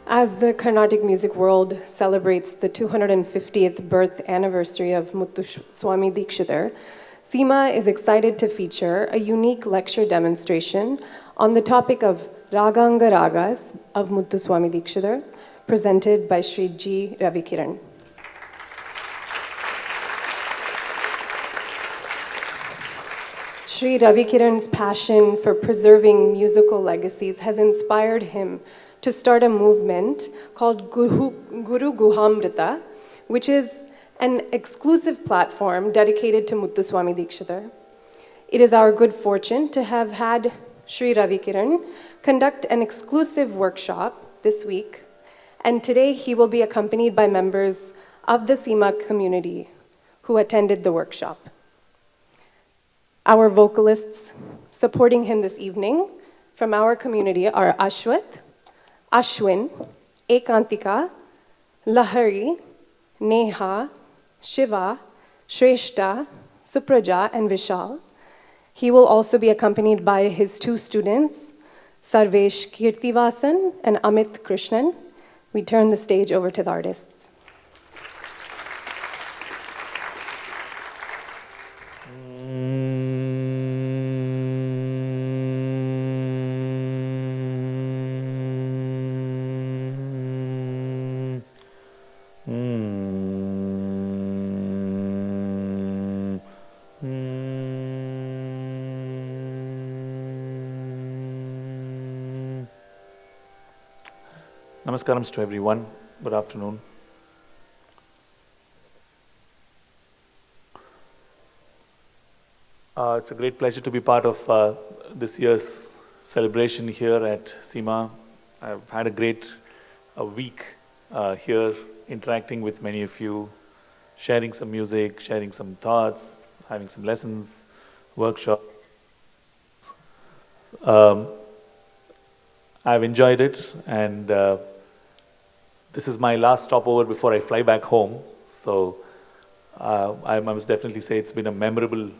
As the Carnatic music world celebrates the 250th birth anniversary of Muthuswami Dikshitar, SIMA is excited to feature a unique lecture demonstration on the topic of Raganga Ragas of Muthuswami Dikshitar, presented by Shri G. Ravi Kiran. Shri Ravi Kiran's passion for preserving musical legacies has inspired him to start a movement called Guru Guhamrita, which is an exclusive platform dedicated to Muthuswami Dikshitar. It is our good fortune to have had Shri Ravi Kiran conduct an exclusive workshop this week, and today he will be accompanied by members of the SIMA community who attended the workshop. Our vocalists supporting him this evening from our community are Ashwat, Ashwin, Ekantika, Lahari, Neha, Shiva, Shreshta, Supraja, and Vishal. He will also be accompanied by his two students, Sarvesh Kirtivasan and Amit Krishnan. We turn the stage over to the artists. Namaskaram to everyone. Good afternoon. It's a great pleasure to be part of this year's celebration here at SIMA. I've had a great week here, interacting with many of you, sharing some music, sharing some thoughts, having some lessons, workshops. I've enjoyed it, and this is my last stopover before I fly back home. So I must definitely say it's been a memorable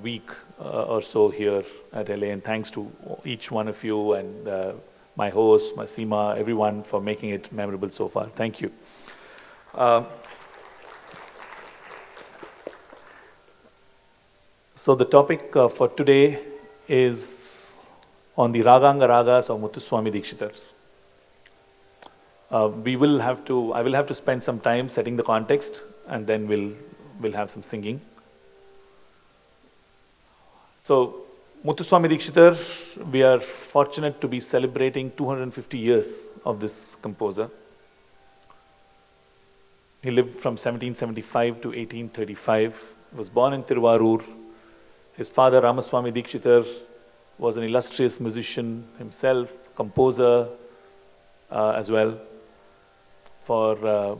week or so here at LA, and thanks to each one of you and my host, my SIMA, everyone for making it memorable so far. Thank you. So the topic for today is on the Raganga Ragas of Muthuswami Dikshitar. I will have to spend some time setting the context, and then we'll have some singing. So Muthuswami Dikshitar, we are fortunate to be celebrating 250 years of this composer. He lived from 1775 to 1835, was born in Tiruvarur. His father Ramaswamy Dikshitar was an illustrious musician himself, composer as well. For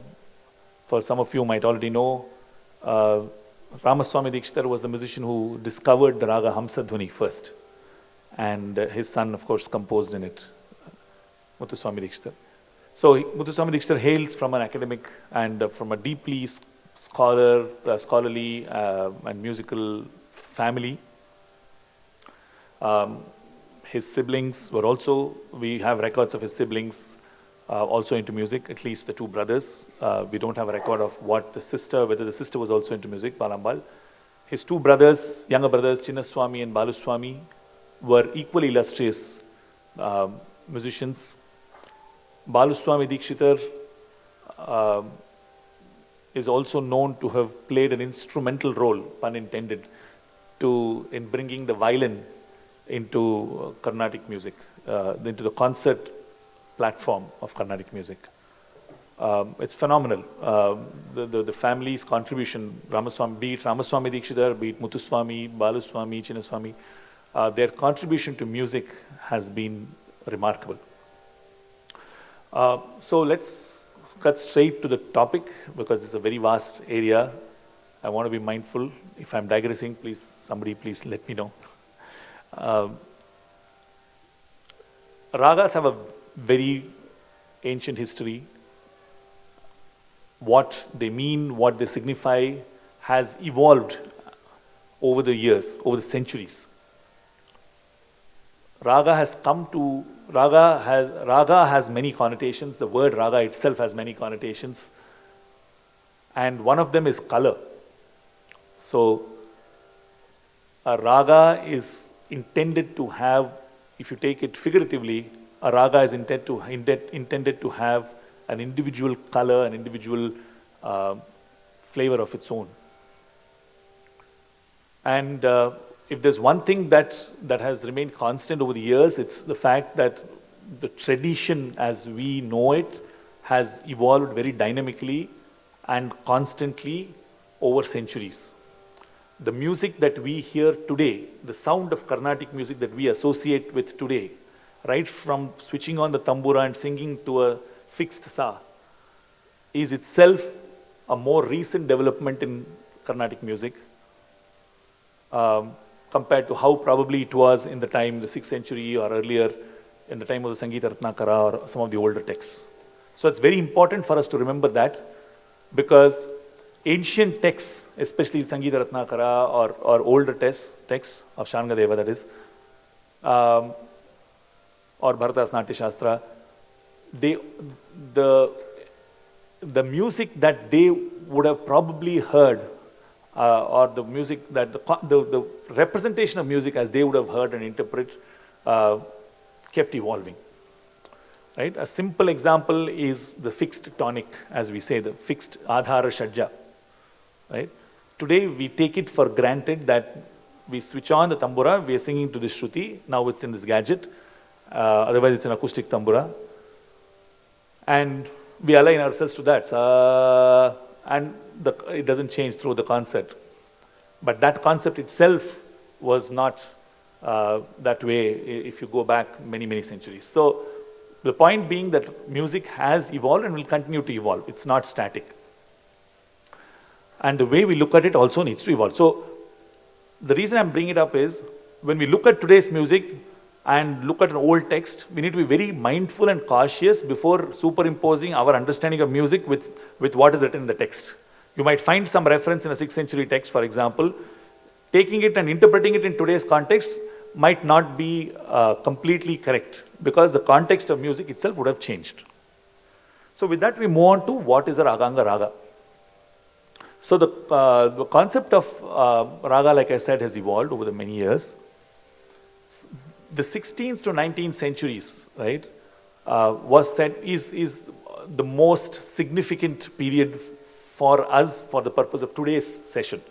some of you might already know, Ramaswamy Dikshitar was the musician who discovered the raga Hamsadhvani first, and his son, of course, composed in it, Muthuswami Dikshitar. So Muthuswami Dikshitar hails from an academic and from a deeply scholarly and musical family. His siblings were also, we have records of his siblings also into music, at least the two brothers. We don't have a record of whether the sister was also into music, Balambal. His two brothers, younger brothers, Chinnaswamy and Baluswamy, were equally illustrious musicians. Baluswamy Dikshitar is also known to have played an instrumental role, pun intended, in bringing the violin into Carnatic music, into the concert platform of Carnatic music. It's phenomenal. The family's contribution, be it Ramaswamy Dikshitar, be it Muthuswamy, Baluswamy, Chinnaswamy, their contribution to music has been remarkable. So let's cut straight to the topic, because it's a very vast area. I want to be mindful. If I'm digressing, somebody please let me know. Ragas have a very ancient history. What they mean, what they signify, has evolved over the years, over the centuries. Raga has come to Raga has many connotations. The word raga itself has many connotations. And one of them is color. So a raga is intended to have, if you take it figuratively, a raga is intended to have an individual color, an individual flavor of its own. And if there's one thing that has remained constant over the years, it's the fact that the tradition as we know it has evolved very dynamically and constantly over centuries. The music that we hear today, the sound of Carnatic music that we associate with today, right from switching on the tambura and singing to a fixed sa, is itself a more recent development in Carnatic music compared to how probably it was in the time, the 6th century or earlier, in the time of the Sangeeta Ratnakara or some of the older texts. So it's very important for us to remember that, because ancient texts, especially Sangeeta Ratnakara or older texts of Shangadeva, that is, or Bharata's Natya Shastra, the music that they would have probably heard, or the music that the representation of music as they would have heard and interpret, kept evolving. Right? A simple example is the fixed tonic, as we say, the fixed adhara shadja. Right? Today we take it for granted that we switch on the tambura, we are singing to this shruti, now it's in this gadget, otherwise it's an acoustic tambura, and we align ourselves to that, and it doesn't change through the concert. But that concept itself was not that way if you go back many, many centuries. So the point being that music has evolved and will continue to evolve. It's not static. And the way we look at it also needs to evolve. So the reason I'm bringing it up is, when we look at today's music and look at an old text, we need to be very mindful and cautious before superimposing our understanding of music with what is written in the text. You might find some reference in a 6th century text, for example. Taking it and interpreting it in today's context might not be completely correct, because the context of music itself would have changed. So with that, we move on to what is a Raganga Raga. So the concept of raga, like I said, has evolved over the many years. The 16th to 19th centuries, right, is the most significant period for us for the purpose of today's session.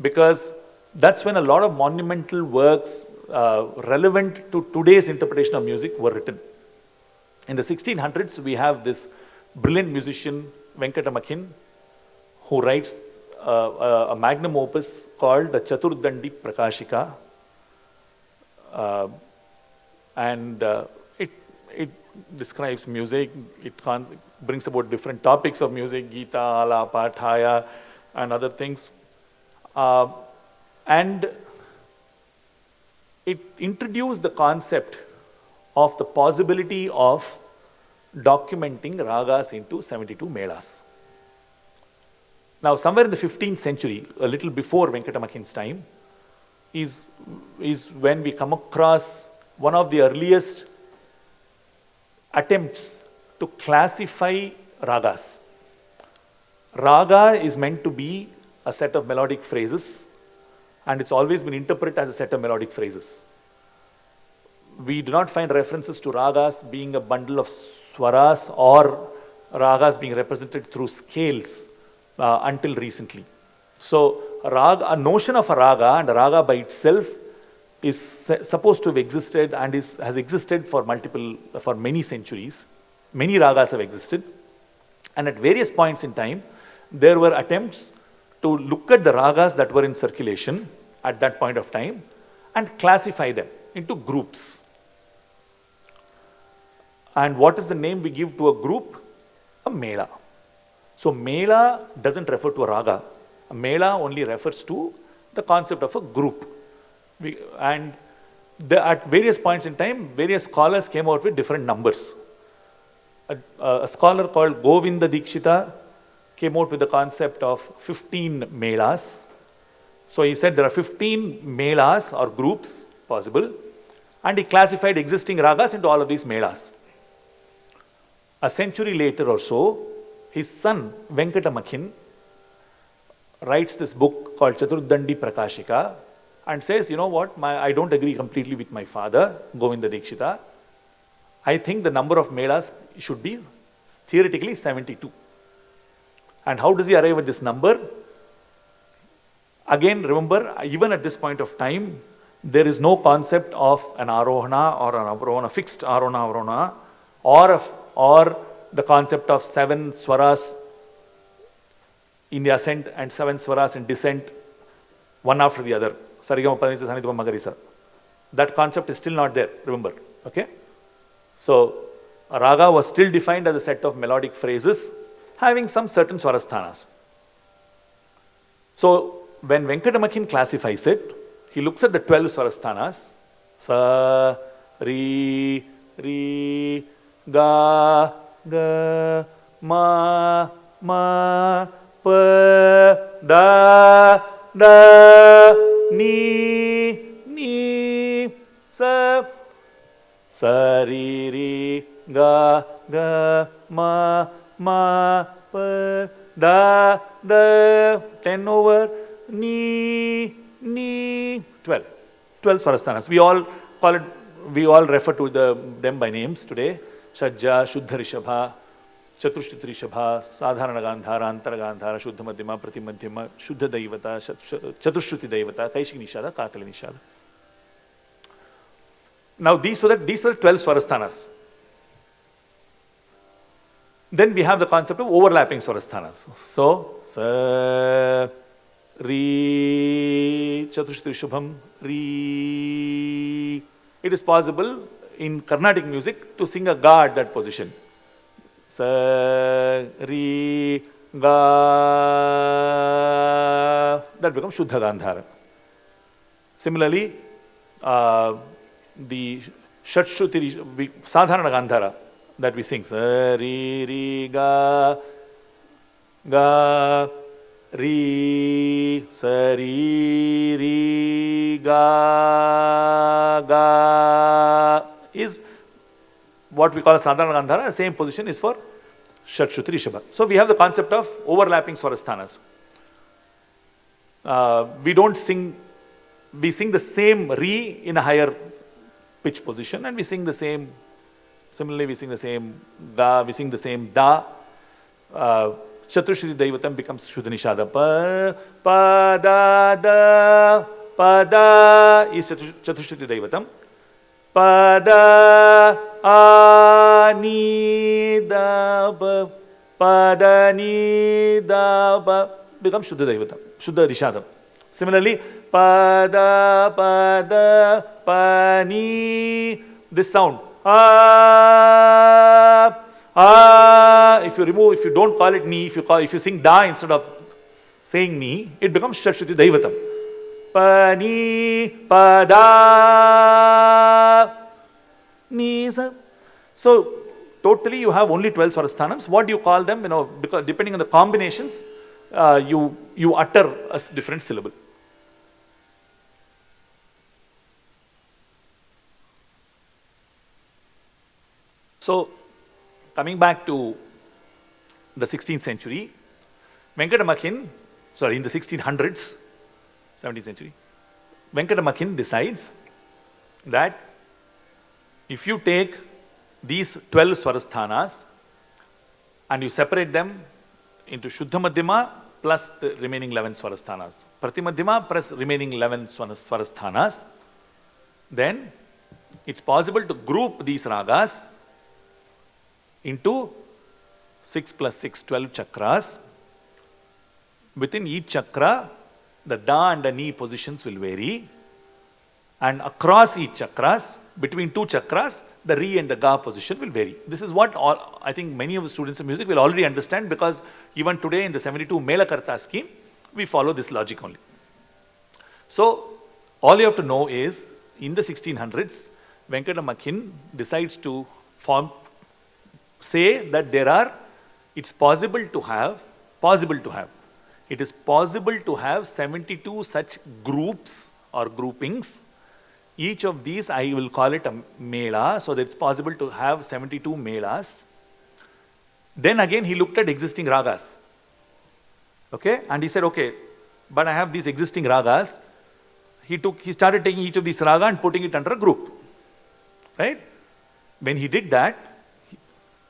Because that's when a lot of monumental works relevant to today's interpretation of music were written. In the 1600s, we have this brilliant musician, Venkatamakin, who writes a magnum opus called the Chaturdandi Prakashika. And it describes music, it brings about different topics of music, Gita, Ala, Pathaya, and other things. And it introduced the concept of the possibility of documenting ragas into 72 melas. Now, somewhere in the 15th century, a little before Venkatamakin's time, is when we come across one of the earliest attempts to classify ragas. Raga is meant to be a set of melodic phrases, and it's always been interpreted as a set of melodic phrases. We do not find references to ragas being a bundle of swaras or ragas being represented through scales until recently. So a notion of a raga, and a raga by itself, is supposed to have existed and has existed for many centuries. Many ragas have existed, and at various points in time, there were attempts to look at the ragas that were in circulation at that point of time and classify them into groups. And what is the name we give to a group? A mela. So mela doesn't refer to a raga. A mela only refers to the concept of a group. At various points in time, various scholars came out with different numbers. A scholar called Govinda Dikshita came out with the concept of 15 melas. So he said there are 15 melas or groups possible, and he classified existing ragas into all of these melas. A century later or so, his son Venkatamakhin writes this book called Chaturdandi Prakashika and says, you know what, I don't agree completely with my father, Govinda Dikshita. I think the number of melas should be theoretically 72. And how does he arrive at this number? Again, remember, even at this point of time, there is no concept of an arohana or an avarohana, fixed arohana, or the concept of 7 swaras in the ascent and 7 swaras in descent, one after the other. Sarigama Panisa Sanidama Magarisa. That concept is still not there, remember. Okay? So, a raga was still defined as a set of melodic phrases having some certain swarasthanas. So, when Venkatamakhin classifies it, he looks at the 12 swarasthanas. Sa, Ri, Ri, Ga, Ga, Ma, Pa, Da, Ni, Sa, Ri, Ri, Ga, Ma, Pa, Da, 10 over, Ni, 12. 12 swarasthanas. We all refer to them by names today. Shajja, Shuddha Rishabha, Chatushtiti Rishabha, Sadharana Gandhara, Antara Gandhara, Shuddha Madhyama, Prati Madhyama, Shuddha Daivata, Chatushruti Daivata, Kaishik Nishada, Kakali Nishada. Now these were the 12 swarasthanas. Then we have the concept of overlapping swarasthanas. So, Sa, Ri, Chatushruti Rishabham, Ri. It is possible in Carnatic music to sing a ga at that position. Sa, Ri, Ga. That becomes Shuddha Gandhara. Similarly, the Shatshruti, Sadharana Gandhara that we sing. Sa, Ri, Ri, Ga, Ga, Ri, Sa, Ri, Ri, Ga, Ga is what we call a Sadharana Gandhara. The same position is for Shatshruti Rishabha. So we have the concept of overlapping swarasthanas. We sing the same Ri in a higher pitch position, and we sing the same, similarly we sing the same Ga, we sing the same Da. Chatushruti Daivatam becomes Shuddha Nishada. Pa, Da, is Chatushruti Daivatam. Pa, Da, Ni, Da, Pa, Da, Ni, Da, becomes Shuddha Daivatam, Shuddha Nishadam. Similarly, Pa, Da, Pa, Ni, this sound. If you don't call it Ni, if you sing Da instead of saying Ni, it becomes Shatshruti Daivatam. Pa, Ni, Pa, Da, Ni, Sa. So, totally you have only 12 swarasthanams. What do you call them? Because depending on the combinations, you utter a different syllable. So, coming back to the 16th century, Venkatamakhin, in the 1600s, 17th century, Venkatamakhin decides that if you take these 12 swarasthanas and you separate them into Shuddha Madhyama plus the remaining 11 swarasthanas, Prati Madhyama plus remaining 11 swarasthanas, then it's possible to group these ragas into 6 plus 6, 12 chakras. Within each chakra, the Da and the Ni positions will vary. And across each chakras, between two chakras, the Ri and the Ga position will vary. This is what I think many of the students of music will already understand, because even today in the 72 Melakarta scheme, we follow this logic only. So, all you have to know is, in the 1600s, Venkatamakhin decides to say that it's possible to have 72 such groups or groupings each of these I will call it a mela, so that it's possible to have 72 melas. Then again he looked at existing ragas. Okay, and he said, okay, but I have these existing ragas. He started taking each of these raga and putting it under a group. Right? When he did that,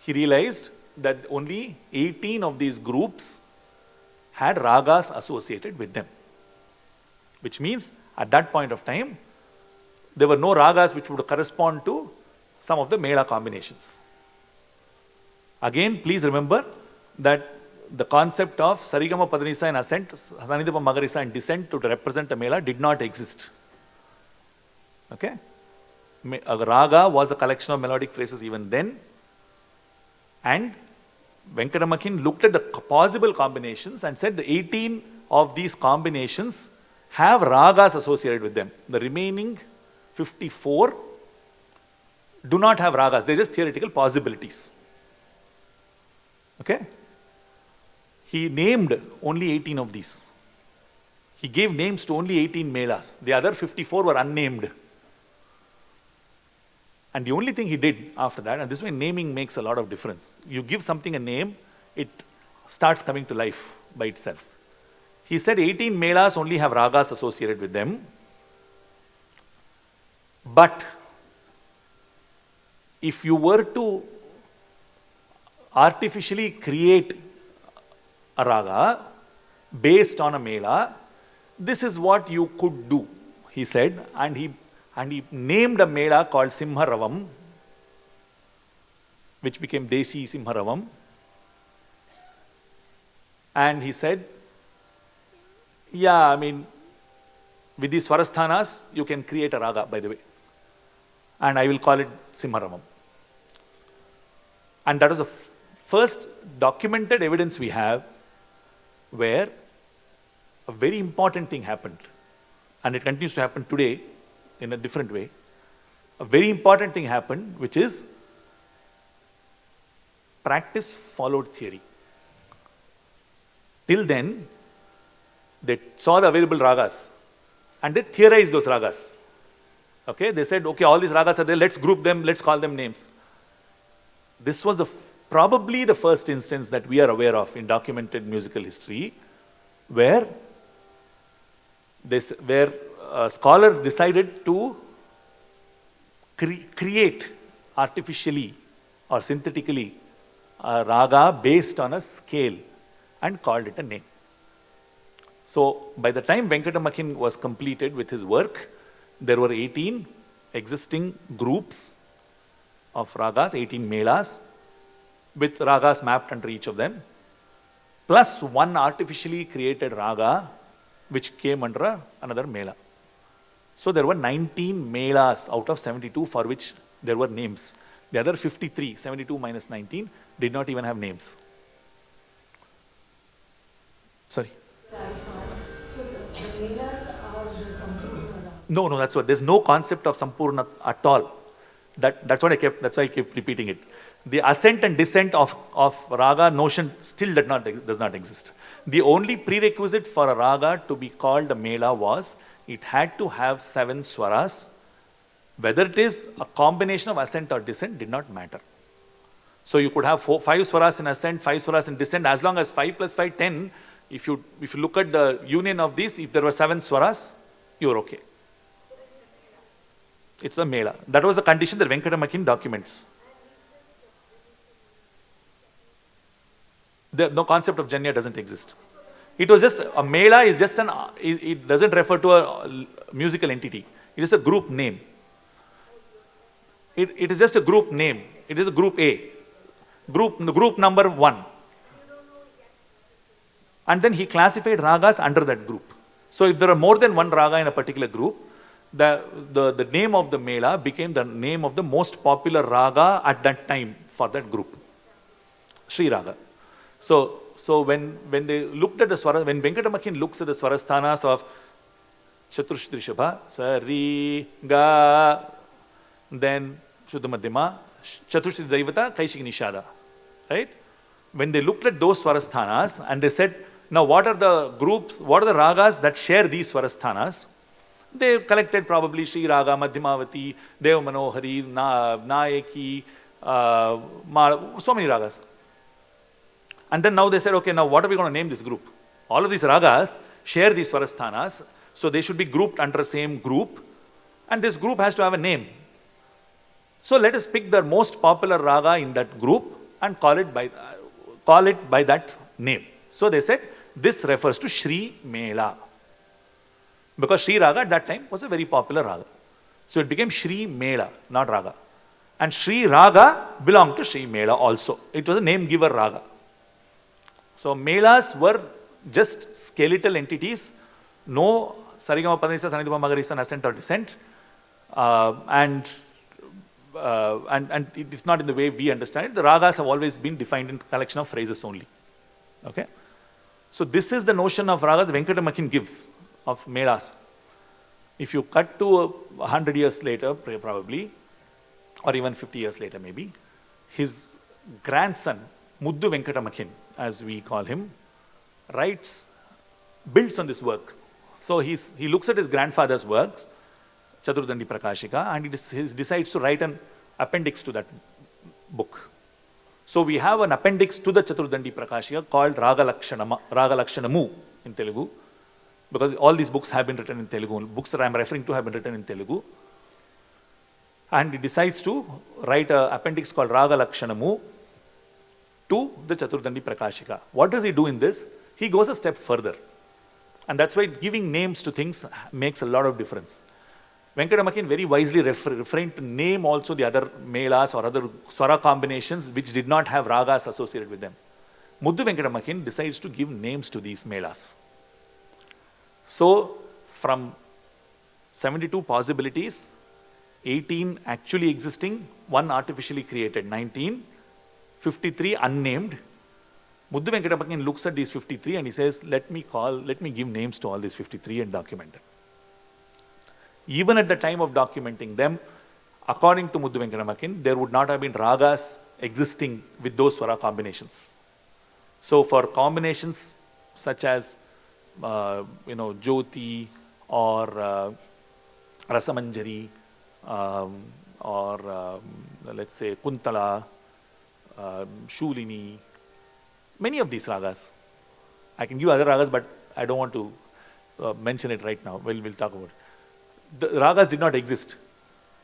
he realized that only 18 of these groups had ragas associated with them. Which means at that point of time, there were no ragas which would correspond to some of the mela combinations. Again, please remember that the concept of Sarigama Padanisa in ascent, Sanidapa Magarisa in descent to represent a mela did not exist. Okay? A raga was a collection of melodic phrases even then, and Venkatamakin looked at the possible combinations and said the 18 of these combinations have ragas associated with them. The remaining 54 do not have ragas, they're just theoretical possibilities. Okay? He named only 18 of these. He gave names to only 18 melas. The other 54 were unnamed. And the only thing he did after that, and this way naming makes a lot of difference. You give something a name, it starts coming to life by itself. He said 18 melas only have ragas associated with them. But if you were to artificially create a raga based on a mela, this is what you could do, he said, and he named a mela called Simharavam, which became Desi Simharavam. And he said, yeah, I mean, with these Swarasthanas, you can create a raga, by the way. And I will call it Simharavam. And that was the first documented evidence we have where a very important thing happened. And it continues to happen today in a different way. A very important thing happened, which is practice followed theory. Till then, they saw the available ragas and they theorized those ragas. Okay, they said, okay, all these ragas are there, let's group them, let's call them names. This was probably the first instance that we are aware of in documented musical history where a scholar decided to create artificially or synthetically a raga based on a scale and called it a name. So by the time Venkatamakin was completed with his work, there were 18 existing groups of ragas, 18 melas, with ragas mapped under each of them, plus one artificially created raga which came under another mela. So there were 19 melas out of 72 for which there were names. The other 53, 72 minus 19, did not even have names. Sorry. So the melas are the Sampurna. No, that's what. There's no concept of Sampurna at all. That's why I kept repeating it. The ascent and descent of raga notion still does not exist. The only prerequisite for a raga to be called a mela was it had to have 7 swaras. Whether it is a combination of ascent or descent did not matter. So you could have 5 swaras in ascent, 5 swaras in descent, as long as 5 plus 5, 10. If you look at the union of these, if there were 7 swaras, you're okay. It's a mela. That was the condition that Venkatamakin documents. No concept of janya doesn't exist. It was just, a mela is just it doesn't refer to a musical entity. It is a group name. It is just a group name. It is a group A. Group number 1. And then he classified ragas under that group. So if there are more than one raga in a particular group, the name of the mela became the name of the most popular raga at that time for that group. Sri Raga. So when they looked at the swara, when Venkatamakin looks at the swarasthanas of Chaturshri Shabha, Sari, Ga, then Shuddha Madhyama, Chaturshri Daivata, Kaishiki Nishada, right? When they looked at those swarasthanas and they said, now what are the groups, what are the ragas that share these swarasthanas? They collected probably Sri Raga, Madhyamavati, Deva Manohari, Nayaki, so many ragas. And then now they said, okay, now what are we going to name this group? All of these ragas share these swarasthanas, so they should be grouped under the same group, and this group has to have a name. So let us pick the most popular raga in that group and call it by that name. So they said, this refers to Shri Mela. Because Shri Raga at that time was a very popular raga. So it became Shri Mela, not Raga. And Shri Raga belonged to Shri Mela also. It was a name giver raga. So Melas were just skeletal entities, no Sarigama Padanisa, Sanidapa Magarisa, ascent or descent. And it is not in the way we understand it. The ragas have always been defined in collection of phrases only. Okay? So this is the notion of ragas Venkata Makin gives of Melas. If you cut to 100 years later, probably, or even 50 years later maybe, his grandson, Muddu Venkata Makin, as we call him, builds on this work. So he looks at his grandfather's works, Chaturdandi Prakashika, and he decides to write an appendix to that book. So we have an appendix to the Chaturdandi Prakashika called Raga Lakshanamu in Telugu, because all these books have been written in Telugu. Books that I am referring to have been written in Telugu. And he decides to write an appendix called Raga Lakshanamu to the Chaturdandi Prakashika. What does he do in this? He goes a step further. And that's why giving names to things makes a lot of difference. Venkata Makin very wisely refrained to name also the other melas or other swara combinations which did not have ragas associated with them. Muddu Venkata Makin decides to give names to these melas. So, from 72 possibilities, 18 actually existing, 1 artificially created, 19, 53 unnamed. Muddu Venkata Makin looks at these 53 and he says, let me give names to all these 53 and document them. Even at the time of documenting them, according to Muddu Venkata Makin, there would not have been ragas existing with those swara combinations. So for combinations such as Jyoti or Rasamanjari or let's say Kuntala, Shulini, many of these ragas. I can give other ragas, but I don't want to mention it right now. We'll talk about it. The ragas did not exist.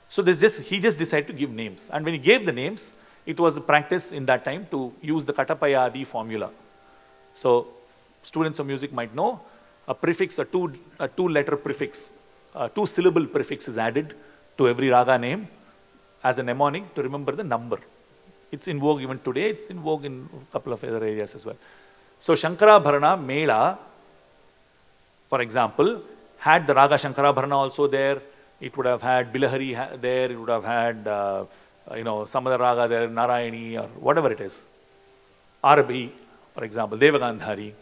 So he just decided to give names. And when he gave the names, it was a practice in that time to use the Katapayadi formula. So students of music might know a prefix, a two-letter prefix, a 2-syllable prefix is added to every raga name as a mnemonic to remember the number. It's in vogue even today. It's in vogue in a couple of other areas as well. So Shankarabharana Mela, for example, had the raga Shankarabharana also there. It would have had Bilahari there. It would have had some other raga there, Narayani or whatever it is. Arabhi, for example, Devagandhari.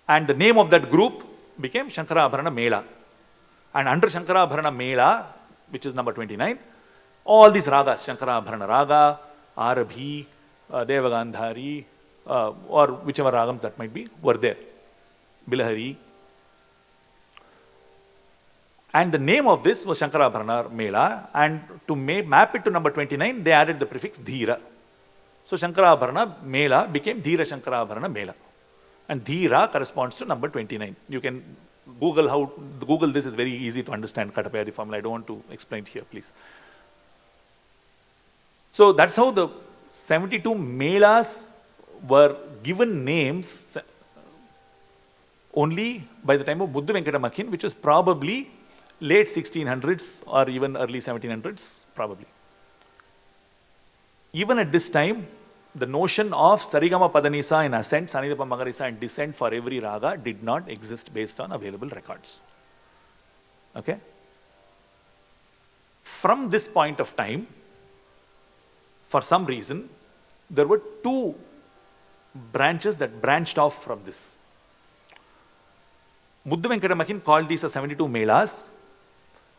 And the name of that group became Shankarabharana Mela. And under Shankarabharana Mela, which is number 29, all these ragas, Shankarabharana Raga, Arabhi, Devagandhari, or whichever ragams that might be, were there. Bilahari. And the name of this was Shankarabharana Mela, and to map it to number 29, they added the prefix Dhira. So Shankarabharana Mela became Dhira Shankarabharana Mela. And Dhira corresponds to number 29. You can Google this, is very easy to understand Katapayadi formula. I don't want to explain it here, please. So that's how the 72 Melas were given names only by the time of Muddu Venkata Makin, which was probably late 1600s or even early 1700s, probably. Even at this time, the notion of Sarigama Padanisa in ascent, Sanidapa Magarisa in descent for every raga did not exist based on available records. Okay? From this point of time, for some reason, there were 2 branches that branched off from this. Muddu Venkata Makin called these as 72 Melas,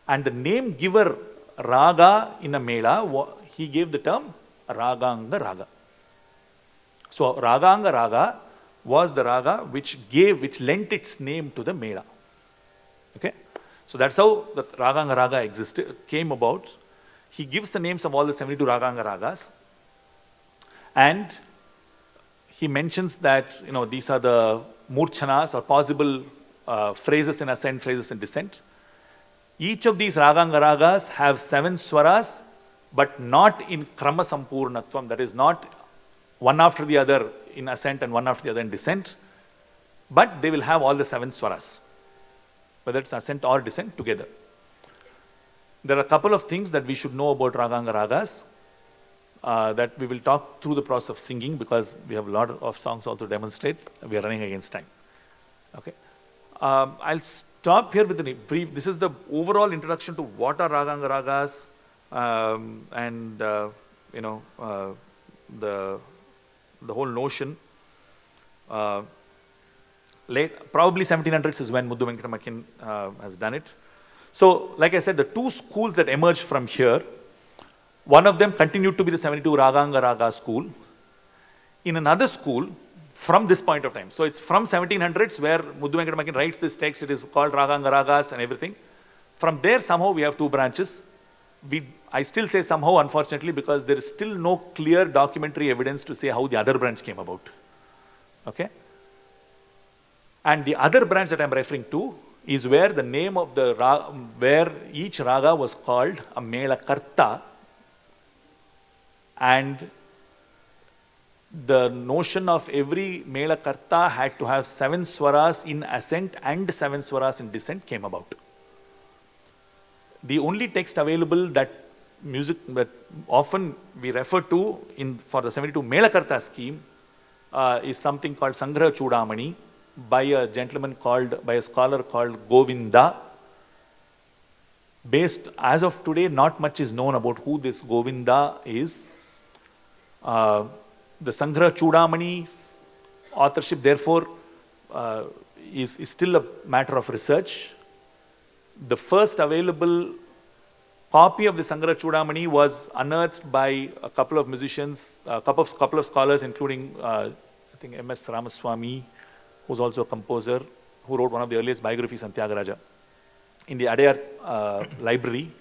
and the name giver raga in a Mela, he gave the term Raganga Raga. So Raganga Raga was the raga which lent its name to the Mela. Okay? So that's how the Raganga Raga came about. He gives the names of all the 72 Raganga Ragas, and he mentions that these are the murchanas or possible phrases in ascent, phrases in descent. Each of these Raganga Ragas have 7 swaras, but not in krama sampurnatvam, that is not one after the other in ascent and one after the other in descent, but they will have all the 7 swaras, whether it's ascent or descent together. There are a couple of things that we should know about Raganga Ragas that we will talk through the process of singing, because we have a lot of songs also to demonstrate. We are running against time. Okay. I'll stop here with a brief. This is the overall introduction to what are Raganga Ragas, and the whole notion. Probably 1700s is when Muddu Venkatamakin has done it. So, like I said, the 2 schools that emerged from here, one of them continued to be the 72 Raganga Raga school. In another school, from this point of time, so it's from 1700s where Muddu Venkatamakin writes this text, it is called Raganga Ragas and everything. From there, somehow we have 2 branches. I still say somehow, unfortunately, because there is still no clear documentary evidence to say how the other branch came about. Okay? And the other branch that I'm referring to is where the name of the where each raga was called a Mela Karta, and the notion of every Mela Karta had to have 7 swaras in ascent and 7 swaras in descent came about. The only text available that often we refer to for the 72 Mela Karta scheme is something called Sangraha Chudamani, by a scholar called Govinda. As of today, not much is known about who this Govinda is. The Sangraha Chudamani's authorship, therefore, is still a matter of research. The first available copy of the Sangraha Chudamani was unearthed by a couple of musicians, a couple of scholars, including I think M.S. Ramaswamy, who's also a composer, who wrote one of the earliest biographies on Tyagaraja, in the Adayar library,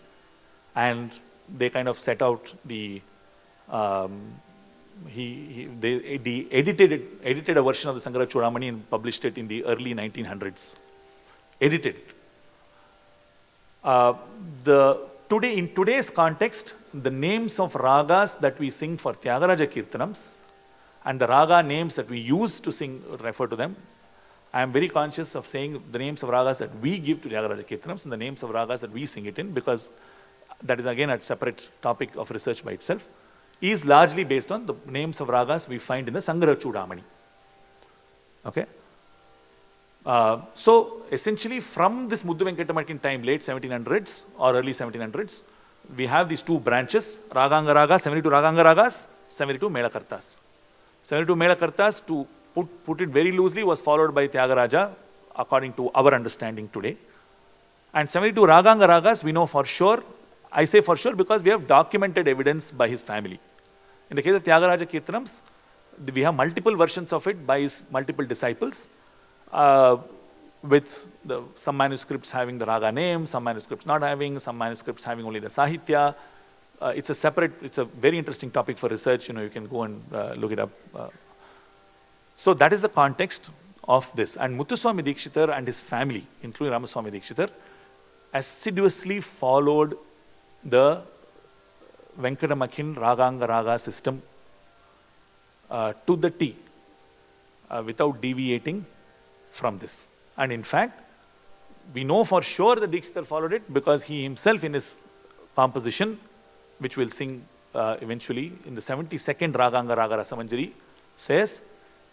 and they kind of set out they edited a version of the Sangraha Chudamani and published it in the early 1900s. Edited it. In today's context, the names of ragas that we sing for Tyagaraja Kirtanams and the raga names that we use to sing, refer to them. I am very conscious of saying the names of ragas that we give to Tyagaraja Kirtanams and the names of ragas that we sing it in, because that is again a separate topic of research by itself, is largely based on the names of ragas we find in the Sangraha Chudamani. Okay? So essentially from this Muddu Venkatamakin time, late 1700s or early 1700s, we have these 2 branches, Raganga Ragas, 72 Raganga Ragas, 72 Mela Kartas. 72 Mela Kartas, to put it very loosely, was followed by Tyagaraja, according to our understanding today. And 72 Raganga Ragas, we know for sure. I say for sure because we have documented evidence by his family. In the case of Tyagaraja Kirtanams, we have multiple versions of it by his multiple disciples, with some manuscripts having the raga name, some manuscripts not having, some manuscripts having only the Sahitya. It's a very interesting topic for research. You can go and look it up. So that is the context of this. And Muthuswami Dikshitar and his family, including Ramaswamy Dikshitar, assiduously followed the Venkatamakin Raganga Raga system to the T, without deviating from this. And in fact, we know for sure that Dikshitar followed it because he himself, in his composition, which we'll sing eventually, in the 72nd Raganga Raga Rasamanjari, says,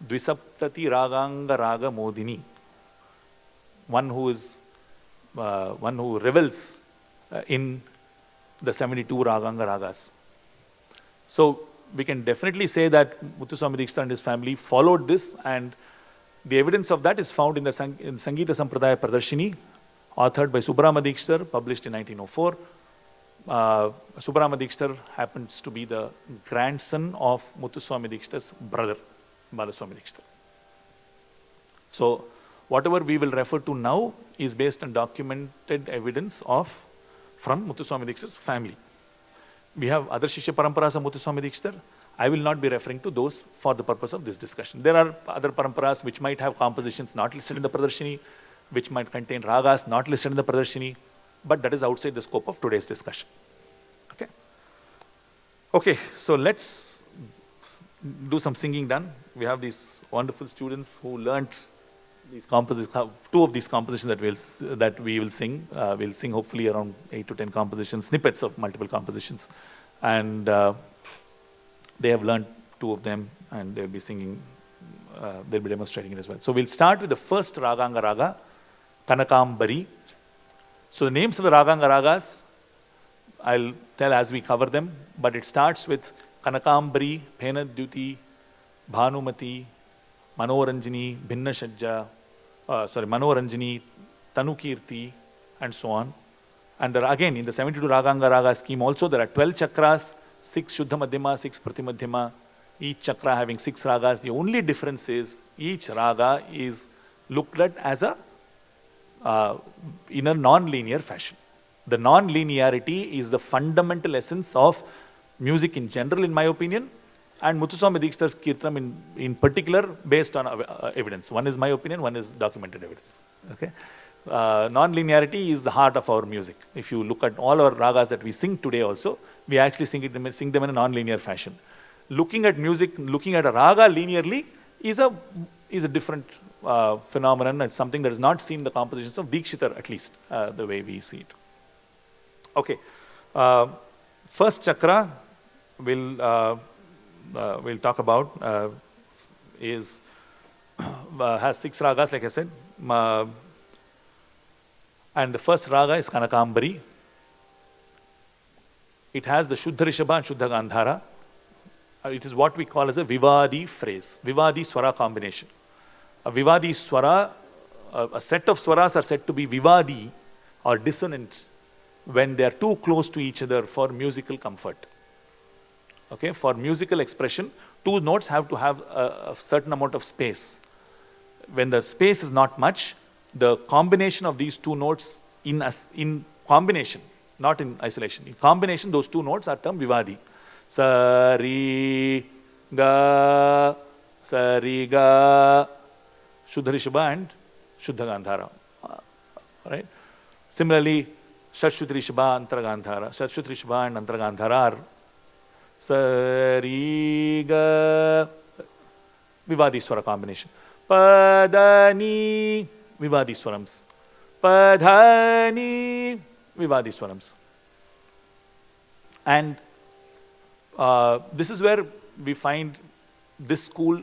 Dvisaptati Raganga Raga Modini, one who revels in the 72 Raganga Ragas. So we can definitely say that Muthuswami Dikshitar and his family followed this, and the evidence of that is found in the Sangeeta Sampradaya Pradarshini, authored by Subbarama Dikshitar, published in 1904. Subbarama Dikshitar happens to be the grandson of Muthuswami Dikshitar's brother, Balaswami Dikshitar. So Whatever we will refer to now is based on documented evidence from Muthuswami Dikshitar's family. We have other Shishya Paramparas of Muthuswami Dikshitar. I will not be referring to those for the purpose of this discussion. There are other Paramparas which might have compositions not listed in the Pradarshini, which might contain ragas not listed in the Pradarshini, but that is outside the scope of today's discussion. Okay? Okay, so let's do some singing done. We have these wonderful students who learnt these compositions, 2 of these compositions that we will sing. We'll sing hopefully around 8 to 10 compositions, snippets of multiple compositions. And they have learned 2 of them, and they'll be singing, they'll be demonstrating it as well. So we'll start with the first Raganga Raga, Kanakambari. So the names of the Raganga Ragas, I'll tell as we cover them, but it starts with Kanakambari, Penadyuti, Bhanumati, Manoranjini, Bhinnashajja, Manoranjini, Tanukirti, and so on. And there are, again, in the 72 Raganga Raga scheme also, there are 12 chakras, 6 Shuddha Madhyama, 6 Pratimadhyama, each chakra having 6 ragas. The only difference is each raga is looked at as in a non-linear fashion. The non-linearity is the fundamental essence of music in general, in my opinion, and Muthuswami Dikshitar's Kirtanam in particular, based on evidence. One is my opinion, one is documented evidence. Okay? Non-linearity is the heart of our music. If you look at all our ragas that we sing today also, we actually sing them in a non-linear fashion. Looking at music, looking at a raga linearly is a different phenomenon. It's something that is not seen in the compositions of Dikshitar, at least, the way we see it. Okay. First chakra we'll talk about has 6 ragas, like I said. And the first raga is Kanakambari. It has the Shuddha Rishabha and Shuddha Gandhara. It is what we call as a Vivadi phrase, Vivadi Swara combination. A Vivadi Swara, a set of swaras are said to be Vivadi or dissonant when they are too close to each other for musical comfort. Okay, for musical expression, 2 notes have to have a certain amount of space. When the space is not much, the combination of these 2 notes in combination, not in isolation, in combination, those 2 notes are termed Vivadi. Sari, ga, Shuddha Rishabha and Shuddha Gandhara. Right? Similarly, Shatshut Rishabha, Antara Gandhara. Shatshut Rishabha and Antara Gandhara are Sari, ga, Vivadi Swara combination. Padani, Vivadi Swarams. Padhani, Vivadi Swarams. And this is where we find this school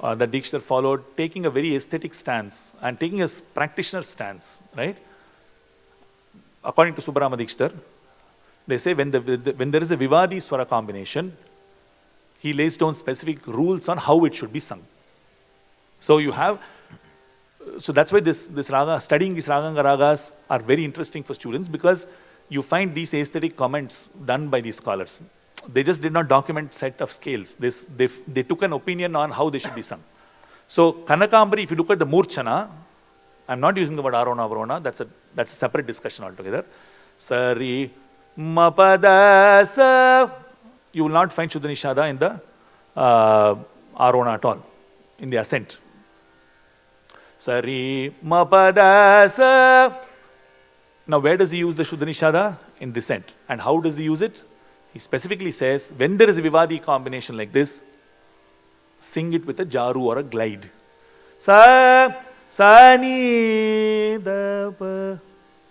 that Dikshitar followed, taking a very aesthetic stance and taking a practitioner stance, right? According to Subbarama Dikshitar, they say when there is a Vivadi Swara combination, he lays down specific rules on how it should be sung. So that's why this raga, studying these Raganga Ragas are very interesting for students, because you find these aesthetic comments done by these scholars. They just did not document set of scales. They took an opinion on how they should be sung. So Kanakambari, if you look at the Murchana, I'm not using the word Arona Varona, that's a separate discussion altogether. Sari, Mapada, Sa. You will not find Shuddha Nishada in the Arona at all, in the ascent. Sari, Mapada, Sa. Now where does he use the Shuddha Nishada? In descent. And how does he use it? He specifically says, when there is a Vivadi combination like this, sing it with a jaru or a glide. Sa, sa, ni, da, pa,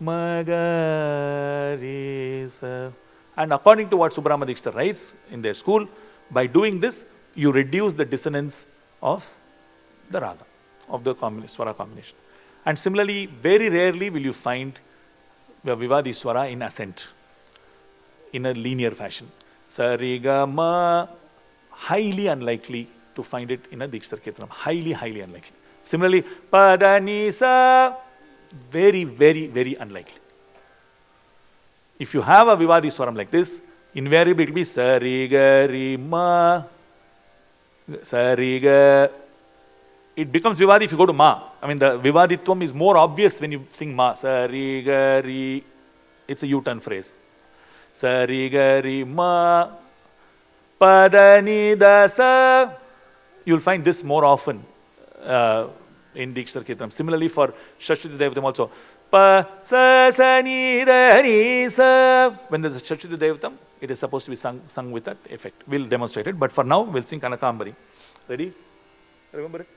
ma, ga, re, sa. And according to what Subbarama Dikshitar writes in their school, by doing this, you reduce the dissonance of the raga, of the swara combination. And similarly, very rarely will you find the Vivadi swara in ascent, in a linear fashion. Sarigama, highly unlikely to find it in a Dikshitar Kirtanam. Highly, highly unlikely. Similarly, Padanisa, very, very, very unlikely. If you have a Vivadi swaram like this, invariably it will be Sariga, Rima, Sariga, it becomes Vivadi if you go to Ma. I mean, the Vivaditvam is more obvious when you sing Ma. Sa, Ri, Ga, Ri. It's a U-turn phrase. Sa, Ri, Ga, Ri, Ma. Pa, Da, Ni, Da, Sa. You'll find this more often in Dikshar Kirtanam. Similarly for Shashtuti Devatam also. Pa, Sa, Sa, Ni, Da, Ni, Sa. When there's a Shashtuti Devatam, it is supposed to be sung with that effect. We'll demonstrate it. But for now, we'll sing Kanakambari. Ready? Remember it?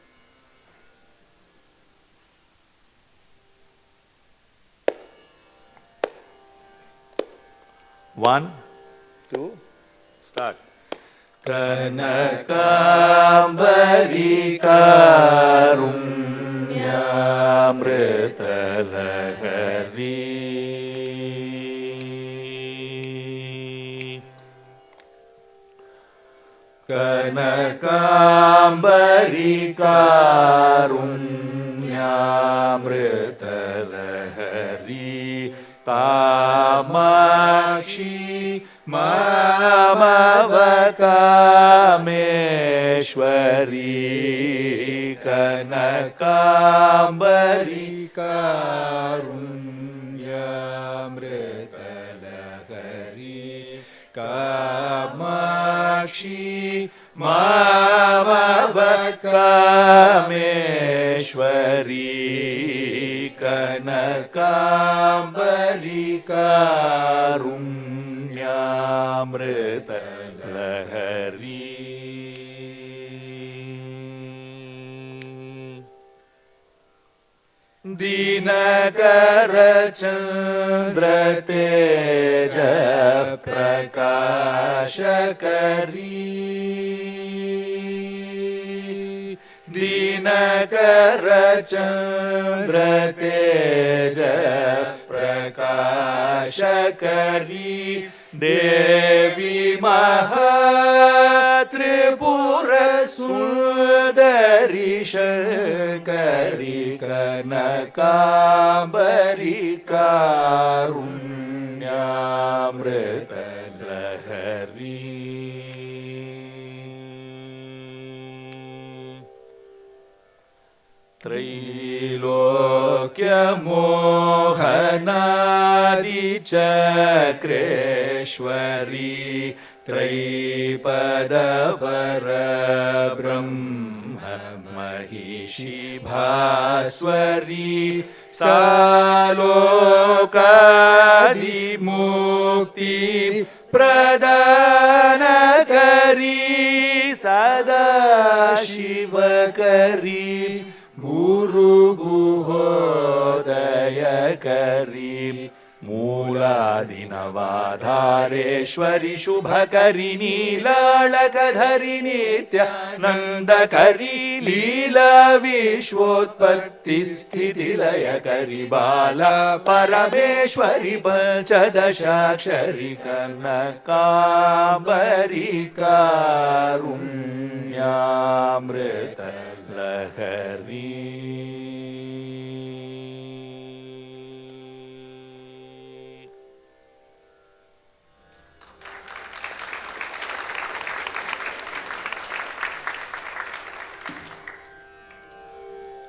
One, two, start. Kanakambari karunyamritalahari. Kanakambari karunyamritalahari. Tamakshi Mamavakameshwari. Kanakambari karunyamritalahari. Kamakshi Mamavakameshwari. Kanakambari karunyamritalahari. Dinakara Chandra Teja Prakashakari. Dinakara Chandra Teja Prakashakari. Devi Mahatripura Sundari Shankari. Kanakambari karunyamritalahari. Trailokya Mohanadi Chakreshwari. Traipadavara Brahma Mahishi Bhaswari. Salokadi Mukti Pradanakari. Sada Shivakari. Guru Guhodayakari. Mooladinavadhareshwari. Shubhakari. Neelalakadhari. Nityanandakari. Leela Vishwotpatti Sthiti Layakari. Bala Parameshwari. Panchadashakshari. Kanakambari karunyamritalahari.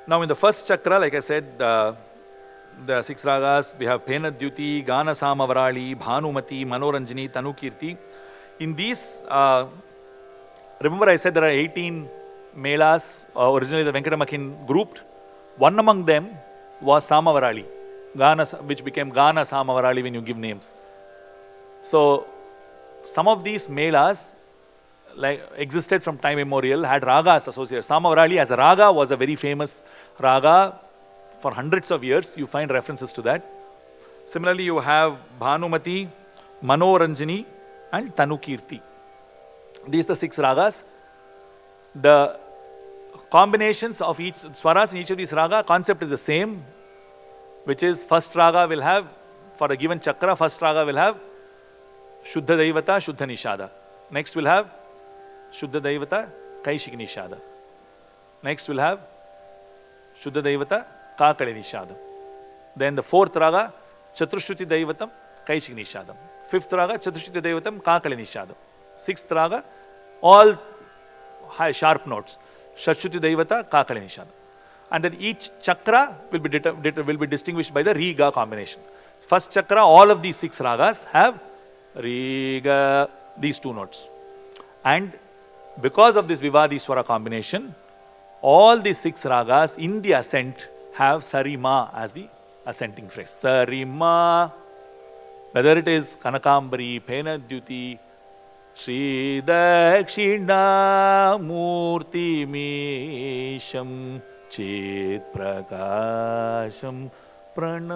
Now in the first chakra, like I said, there are 6 ragas. We have Penadyuti, Gana Samavarali, Bhanumati, Manoranjini, Tanukirti. In these, remember I said there are 18 melas, originally the Venkatamakin grouped. One among them was Samavarali, which became Gana Samavarali when you give names. So some of these melas existed from time immemorial, had ragas associated. Samavarali as a raga was a very famous raga for hundreds of years. You find references to that. Similarly, you have Bhanumati, Manoranjini and Tanukirti. These are the 6 ragas. The combinations of each swaras in each of these raga, concept is the same, which is first raga will have, for a given chakra, first raga will have Shuddha Daivata, Shuddha Nishada. Next will have Shuddha Daivata, Kaishik Nishada. Next we'll have Shuddha Daivata, Kakali Nishada. Then the 4th raga, Chaturshruti Daivatam, Kaishik Nishadam. 5th raga, Chaturshruti Daivatam, Kakali Nishadam. 6th raga, all high sharp notes. Shashruti Daivata, Kakali Nishada. And then each chakra will be distinguished by the Riga combination. First chakra, all of these 6 ragas have Riga, these 2 notes. And because of this Vivadi Swara combination, all these 6 ragas in the ascent have Sarima as the ascending phrase. Sarima, whether it is Kanakambari, Penadyuti, Shri Dakshina Murti Misham Chit Prakasham Pranomi.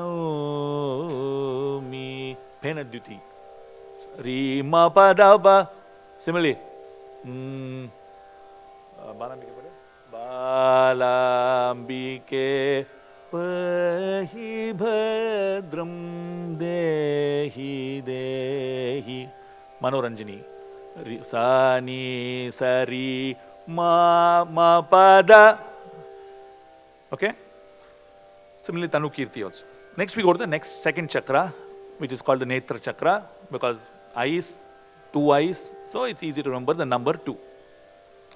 Penadyuti. Rima Padaba. Similarly, Balambike Pahi Bhadram Dehi Dehi. Manoranjini. Sani Sari Ma Pada. Okay? Similarly, Tanukirti also. Next we go to the next second chakra, which is called the Netra chakra, because eyes, 2 eyes, so it's easy to remember the number 2.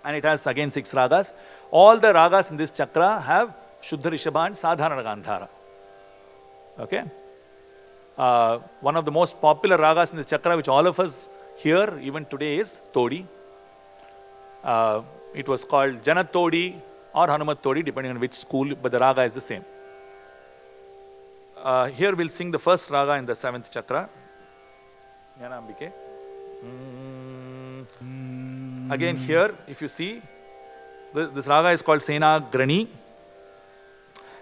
And it has again 6 ragas. All the ragas in this chakra have Shuddha Rishabha and Sadharana Gandhara. Okay? One of the most popular ragas in this chakra, which all of us hear even today, is Todi. It was called Janat Todi or Hanumat Todi, depending on which school, but the raga is the same. Here we'll sing the first raga in the 7th chakra. Jnanambike. Again here, if you see, this raga is called Sena Grani.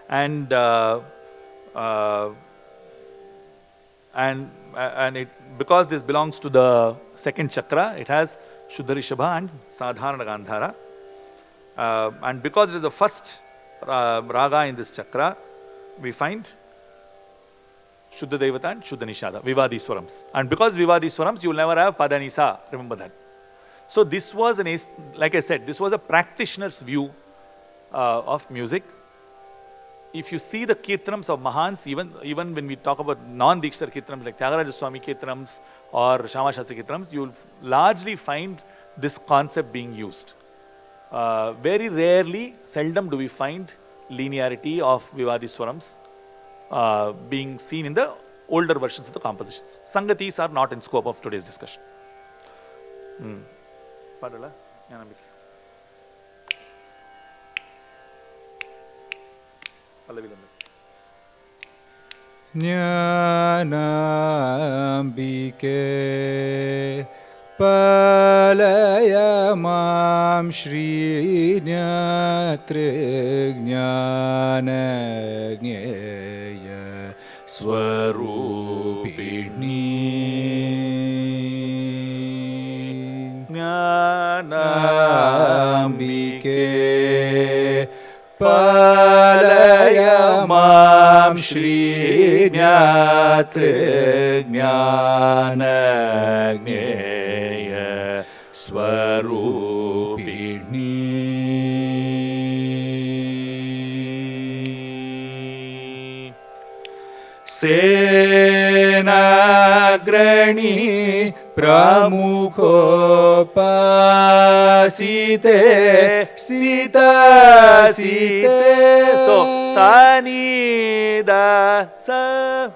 And it, because this belongs to the 2nd chakra, it has Shuddha Rishabha and Sadharana Gandhara. And because it is the first raga in this chakra, we find Shuddha Devata and Shuddha Nishada, Vivadi Swarams. And because Vivadi Swarams, you will never have Padanisa, remember that. So this was, like I said, this was a practitioner's view of music. If you see the Kirtanams of Mahans, even when we talk about non-Dikshar Kirtanams like Tyagaraja Swami Kirtanams or Shama Shastri Kirtanams, you will largely find this concept being used. Very rarely, seldom do we find linearity of Vivadi Swarams being seen in the older versions of the compositions. Sangatis are not in scope of today's discussion. Padala, Jnanambike. Jnanambike Palaya Mam Shri Jnatre Jnana Jnaya Swarupini Jnanambike Palaya Mam Shri Jnatre Jnana Jnaya Swarupini Senagrani Pramukopasite Sita Site. So, Sani Da Sa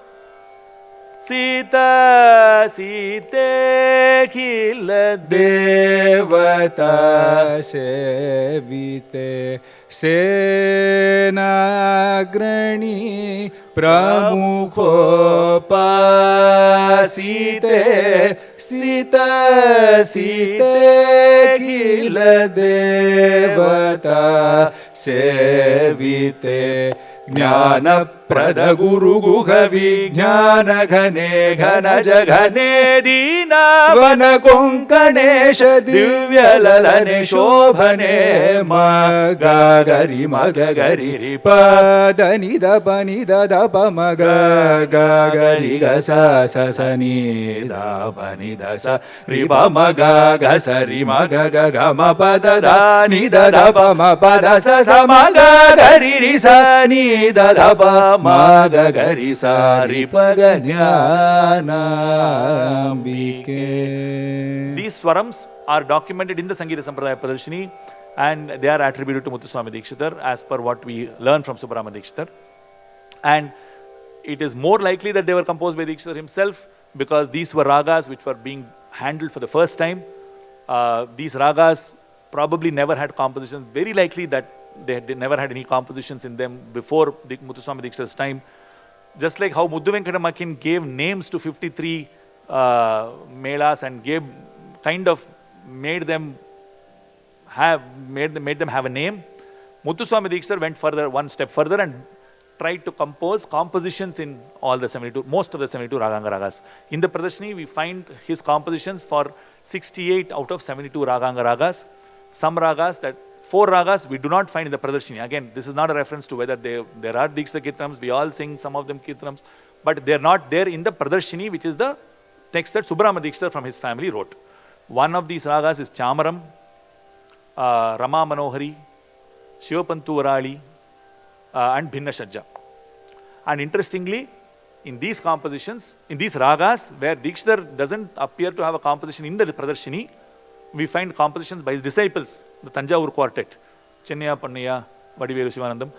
Sita Site Khila Devata Sevite Senagrani Pramukopasite Sita Site Khila Devata Sevite Jnana Prada Guru Guha Vijnana Ghane Ghana Jaghane Dina Vana Konkanesha Divya Lalane Shobhane Magagari Magagari Padani Dapani Dapa Magagari Gasa Sasani Dapani Dasa Riba Magagasa Rimaga Gama Pada Dani Dapa Mapada Sasa Magagari Risani Dapa Maga Gari Sari Paganyanambike. These swarams are documented in the Sangeeta Sampradaya Pradarshini. and they are attributed to Muthuswami Dikshitar as per what we learn from Subramanya Dikshitar. And it is more likely that they were composed by Dikshitar himself, because these were ragas which were being handled for the first time. These ragas probably never had compositions. Very likely that they never had any compositions in them before Muthuswami Dikshitar's time. Just like how Muddu Venkatamakin gave names to 53 melas and made them have a name, Muthuswami Dikshitar went one step further and tried to compose compositions in most of the 72 Raganga Ragas. In the Pradarshini, we find his compositions for 68 out of 72 Raganga Ragas. Some ragas, 4 ragas, we do not find in the Pradarshini. Again, this is not a reference to whether there are Diksha Kirtanams. We all sing some of them Kirtanams, but they are not there in the Pradarshini, which is the text that Subramanya Dikshitar from his family wrote. One of these ragas is Chamaram, Rama Manohari, Shivapantu Varali, and Bhinna Shajja. And interestingly, in these compositions, in these ragas, where Dikshitar doesn't appear to have a composition in the Pradarshini, we find compositions by his disciples, the Tanjavur quartet, Chennaya Pannaya, Vadiveru Shivanandam.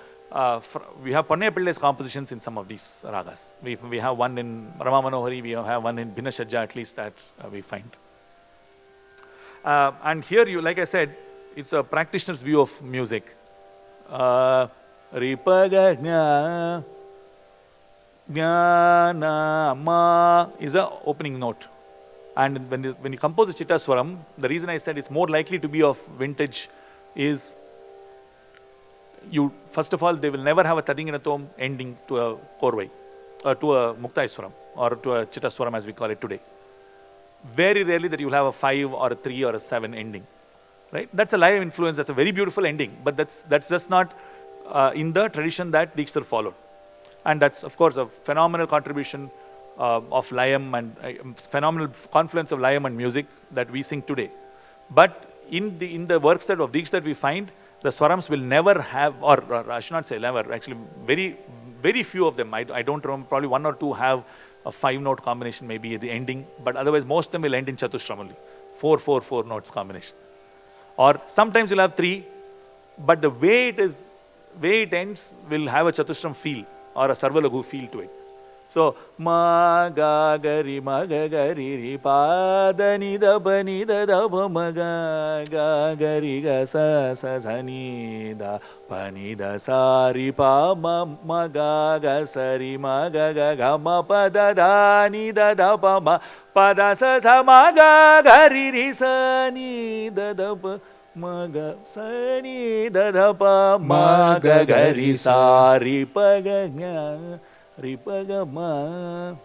We have Pannaya Pillai's compositions in some of these ragas. We have one in Rama Manohari, we have one in Bhinna Shajja, at least that we find. And here, like I said, it's a practitioner's view of music. Ripaga Jna Jnana Ma is the opening note. And when you compose a Chitta Swaram, the reason I said it's more likely to be of vintage is, first of all, they will never have a Tadinginatom ending to a Korvai, or to a Muktai Swaram, or to a Chitta Swaram as we call it today. Very rarely that you will have a 5 or a 3 or a 7 ending. Right? That's a live influence, that's a very beautiful ending, but that's just not in the tradition that Dikshitar followed. And that's, of course, a phenomenal contribution of Layam and phenomenal confluence of Layam and music that we sing today. But in the works of Dikshitar we find, the Swarams will never have, or I should not say never, actually very, very few of them, I don't remember, probably 1 or 2 have a 5-note combination maybe at the ending, but otherwise most of them will end in Chatushram only. 4 notes combination. Or sometimes you'll have 3, but the way it ends will have a Chatushram feel or a Sarvalaghu feel to it. So, ma ga ga ri ri pa da ni da ba ma ga ga ri ga sa ni da pa ni da sa ri pa ma ga ga sa ri ma ga ga ma pa da ni da pa da sa ma ga ri sa ni da pa ma ga sa ni da pa ma ga ri sa ri pa ga Ripagama.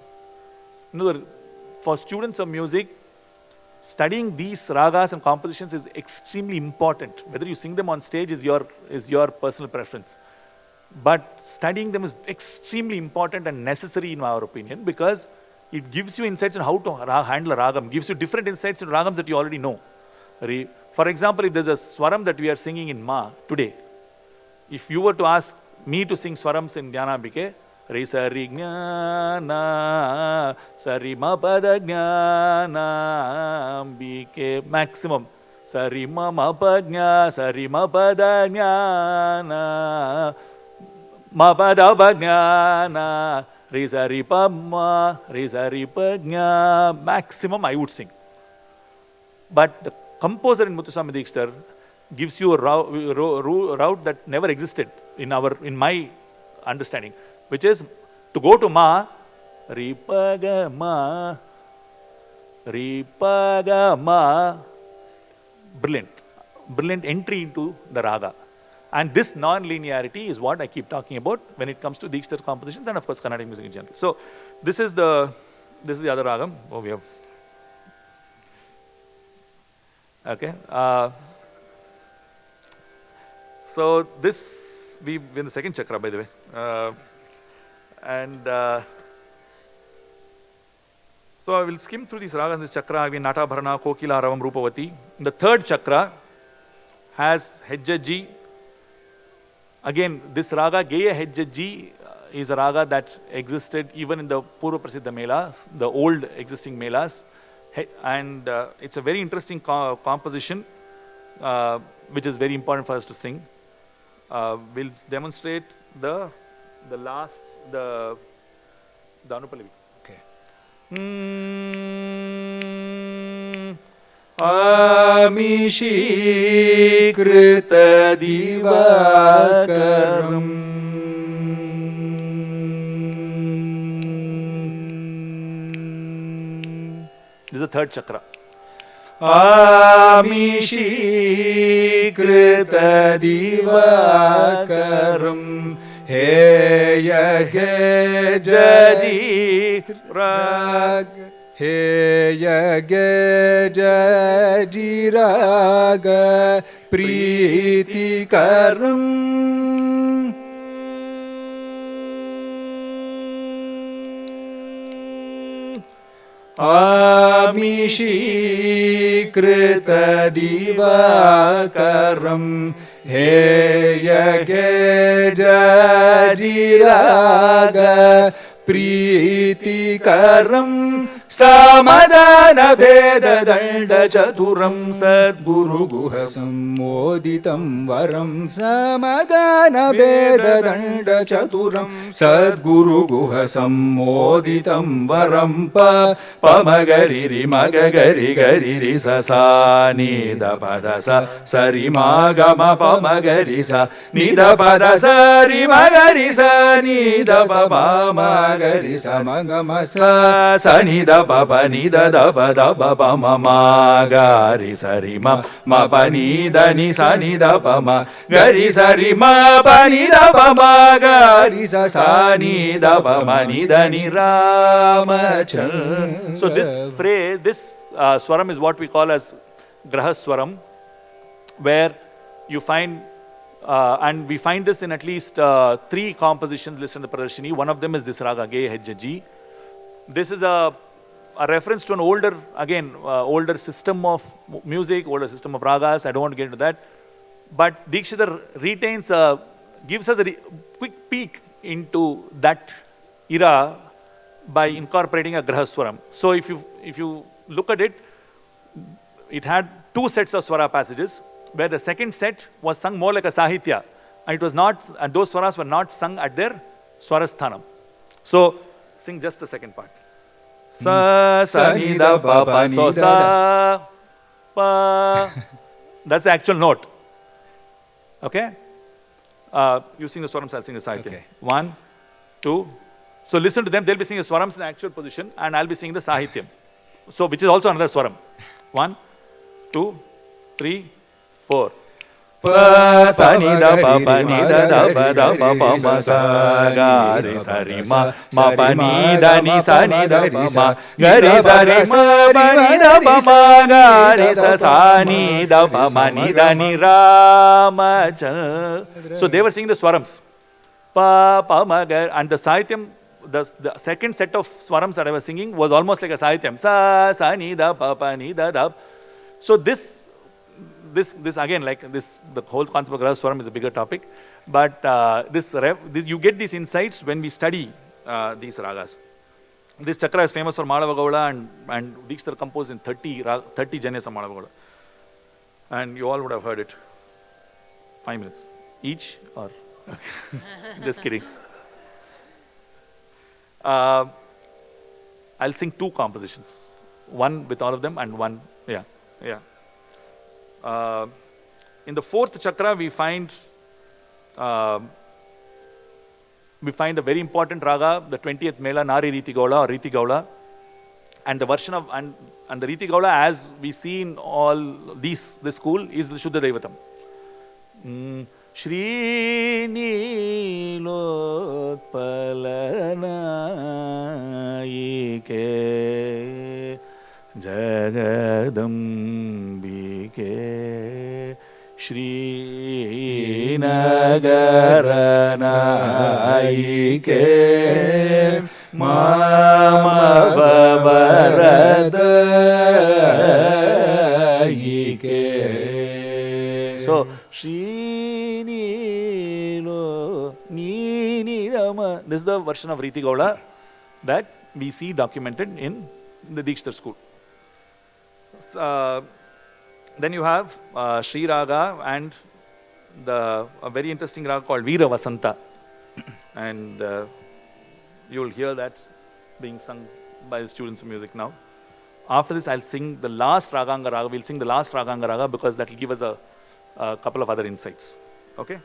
For students of music, studying these ragas and compositions is extremely important. Whether you sing them on stage is your personal preference. But studying them is extremely important and necessary in our opinion, because it gives you insights on how to handle a ragam, gives you different insights in ragams that you already know. For example, if there's a swaram that we are singing in Ma today, if you were to ask me to sing swarams in Dhyanambike, Re sa ri jnana sa ri ma pa da jnana ambike, maximum. Sa ri ma pa jna sa ri ma pa da jnana ma pa da pa jnana re sa ri pa ma re sa ri pa jna, maximum I would sing. But the composer in Muthuswami Dikshitar gives you a route that never existed in my understanding, which is to go to Ma, Ripaga Ma, brilliant entry into the raga. And this non-linearity is what I keep talking about when it comes to Dikshitar compositions and of course Carnatic music in general. So this is the other ragam. Oh, we have. Okay. So this, we're in the second chakra, by the way. So I will skim through these ragas. This chakra, Nata Bharana, Kokila, Ravam, Rupavati. The third chakra has Hejjaji. Again, this raga, Geya Hejjaji, is a raga that existed even in the Purva Prasiddha Melas, the old existing Melas. And it's a very interesting composition. which is very important for us to sing. We'll demonstrate the last, the Anupallavi. Okay. Amishīkrita divakaram This is the third chakra. Amishīkrita divakaram Heya ge jaji rag Heya ge jaji raga Pritikaram Amishīkrita divakaram Heya ge jaji raga Pritikaram Samadana Veda Danda Chaturam Sadguru Guha Sammoditam Varam Samadana Veda Danda Chaturam Sadguru Guha Sammoditam Varam Pamagari Magagari Gari Sa Nida Padasa Sari Magama Pamagari Sa Nida Padasa Rimagari Sa Nida Pamagari Sa Magama Sa Sanida Papa Nida Daba Daba Pama Gari Sari Ma Pani Dani Sani Daba Ma Gari Sari Ma Pani Daba Ma Gari Sani Daba Mani Dani Ramachal. So this phrase, this swaram is what we call as Grahaswaram, where you find, and we find this in at least 3 compositions listed in the Pradarshini. One of them is this raga, Ge Hejjaji. This is a reference to an older, again, older system of music, older system of ragas. I don't want to get into that. But Dikshidhar retains, gives us a quick peek into that era by incorporating a Grahaswaram. So if you look at it, it had 2 sets of swara passages, where the second set was sung more like a Sahitya. And it was not, and those swaras were not sung at their Swarasthanam. So sing just the second part. Sa, sa, ni, da, pa, pa, so, sa, pa. That's the actual note. Okay? You sing the swarams, I'll sing the Sahitya. Okay. 1, 2. So listen to them, they'll be singing the swarams in the actual position, and I'll be singing the Sahityam. So, which is also another swaram. 1, 2, 3, 4. Sa, sa, ni, da, pa, pa, ni, da, da, pa, da, pa, pa, ma, sa, ga, re, sa, ri, ma, pa, ni, da, ni, sa, ni, da, pa, ma, ga, re, sa, ri, ma, pa, ni, da, pa, ma, ga, re, sa, ni, da, pa, ma, ni, da, ni, ra, ma, cha. So they were singing the swarams. Pa, pa, ma, ga, and the Sahityam, the second set of swarams that I was singing was almost like a Sahityam. Sa, sa, ni, da, pa, ni, da, da. So this again, like this, the whole concept of Grahaswaram is a bigger topic. But this you get these insights when we study these ragas. This chakra is famous for Madhava Gowda, and Dikshidhar composed in 30 janyas of Madhava Gowda. And you all would have heard it. 5 minutes each, or okay. Just kidding. I'll sing 2 compositions. One with all of them, and one, yeah. In the 4th chakra, we find a very important raga, the 20th Mela, Nari Riti Gaula or Riti Gaula, and the version of and the Riti Gaula, as we see in all this school, is the Shuddha Devatam. Shri Nilotpalanayike Jagadambike Shri Nagaranayike Mama Varadayike. So, Shri Nilo Nini Rama. This is the version of Riti Gaula that we see documented in the Dikshidhar school. Then you have Sri Raga and a very interesting raga called Veera Vasanta. And you'll hear that being sung by the students of music now. After this, I'll sing the last Raganga Raga. We'll sing the last Raganga Raga because that will give us a couple of other insights. Okay?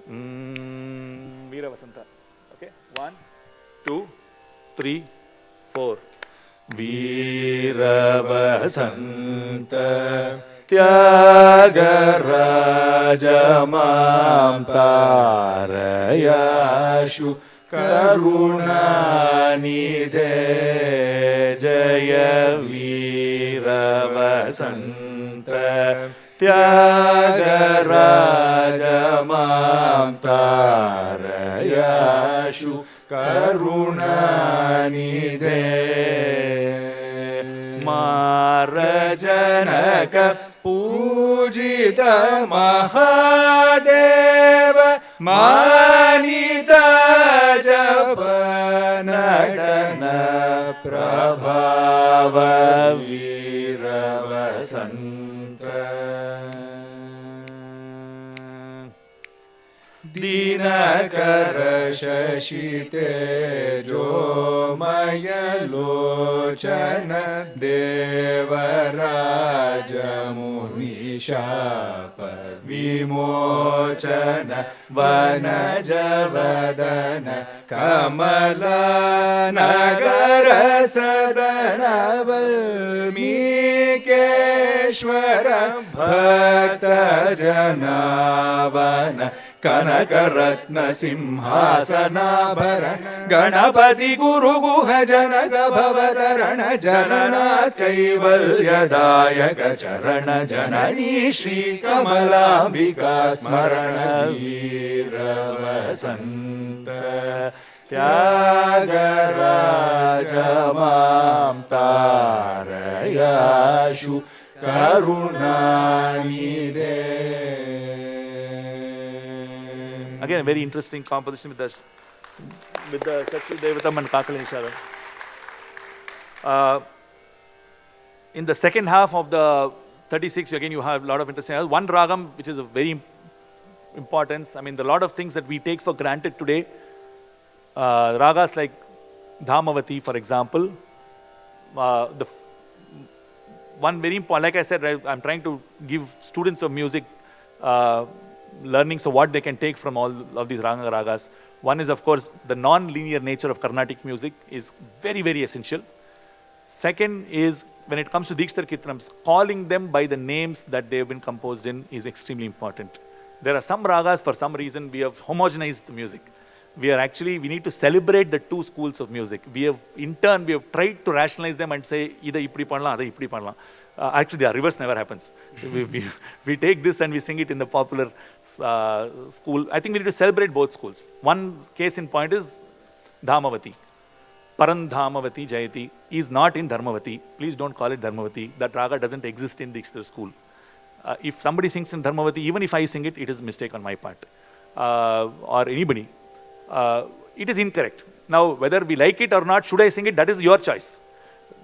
Veera Vasanta. Okay? 1, 2, 3, 4. Veera Vasanta Tyagaraja Tarayashu Karunanidhe Jaya Veera Vasanta Tyagaraja Tarayashu Karunanidhe Marajanaka Pujita Mahadeva Manita Japanatana Prabhava Veera Vasanta Dinakara Shashite Jomaya Lochana Devaraja Munishapa Vimochana Vanajavadana Kamala Nagara Sadana Valmikeshwara Bhakta Janavana Kanakaratna Simhasanabharana Ganapati Guru Guha Janaga Bhavatarana Jananath Kaivalyadayaka Charana Janani Shri Kamalambika Smarana Veera Vasanta Tyagaraja Mam Tarayashu Karunanidhe. Again, a very interesting composition with the Shakshu Devatam and Kakaleshara. In the second half of the 36, again you have a lot of interesting. One ragam which is of very importance. I mean, a lot of things that we take for granted today. Ragas like Dhamavati, for example. The one very important, like I said, I'm trying to give students of music learnings of what they can take from all of these Raganga Ragas. One is, of course, the non-linear nature of Carnatic music is very, very essential. Second is, when it comes to Dikshtar Kirtanams, calling them by the names that they have been composed in is extremely important. There are some ragas, for some reason, we have homogenized the music. We need to celebrate the two schools of music. In turn, we have tried to rationalize them and say, either ipdi pannalam, either ipdi pannalam. Actually, the reverse never happens. We take this and we sing it in the popular school. I think we need to celebrate both schools. One case in point is Dhamavati. Parandhamavati Jayati is not in Dharmavati. Please don't call it Dharmavati. That raga doesn't exist in Dikshtar school. If somebody sings in Dharmavati, even if I sing it, it is a mistake on my part. Or anybody. It is incorrect. Now, whether we like it or not, should I sing it? That is your choice.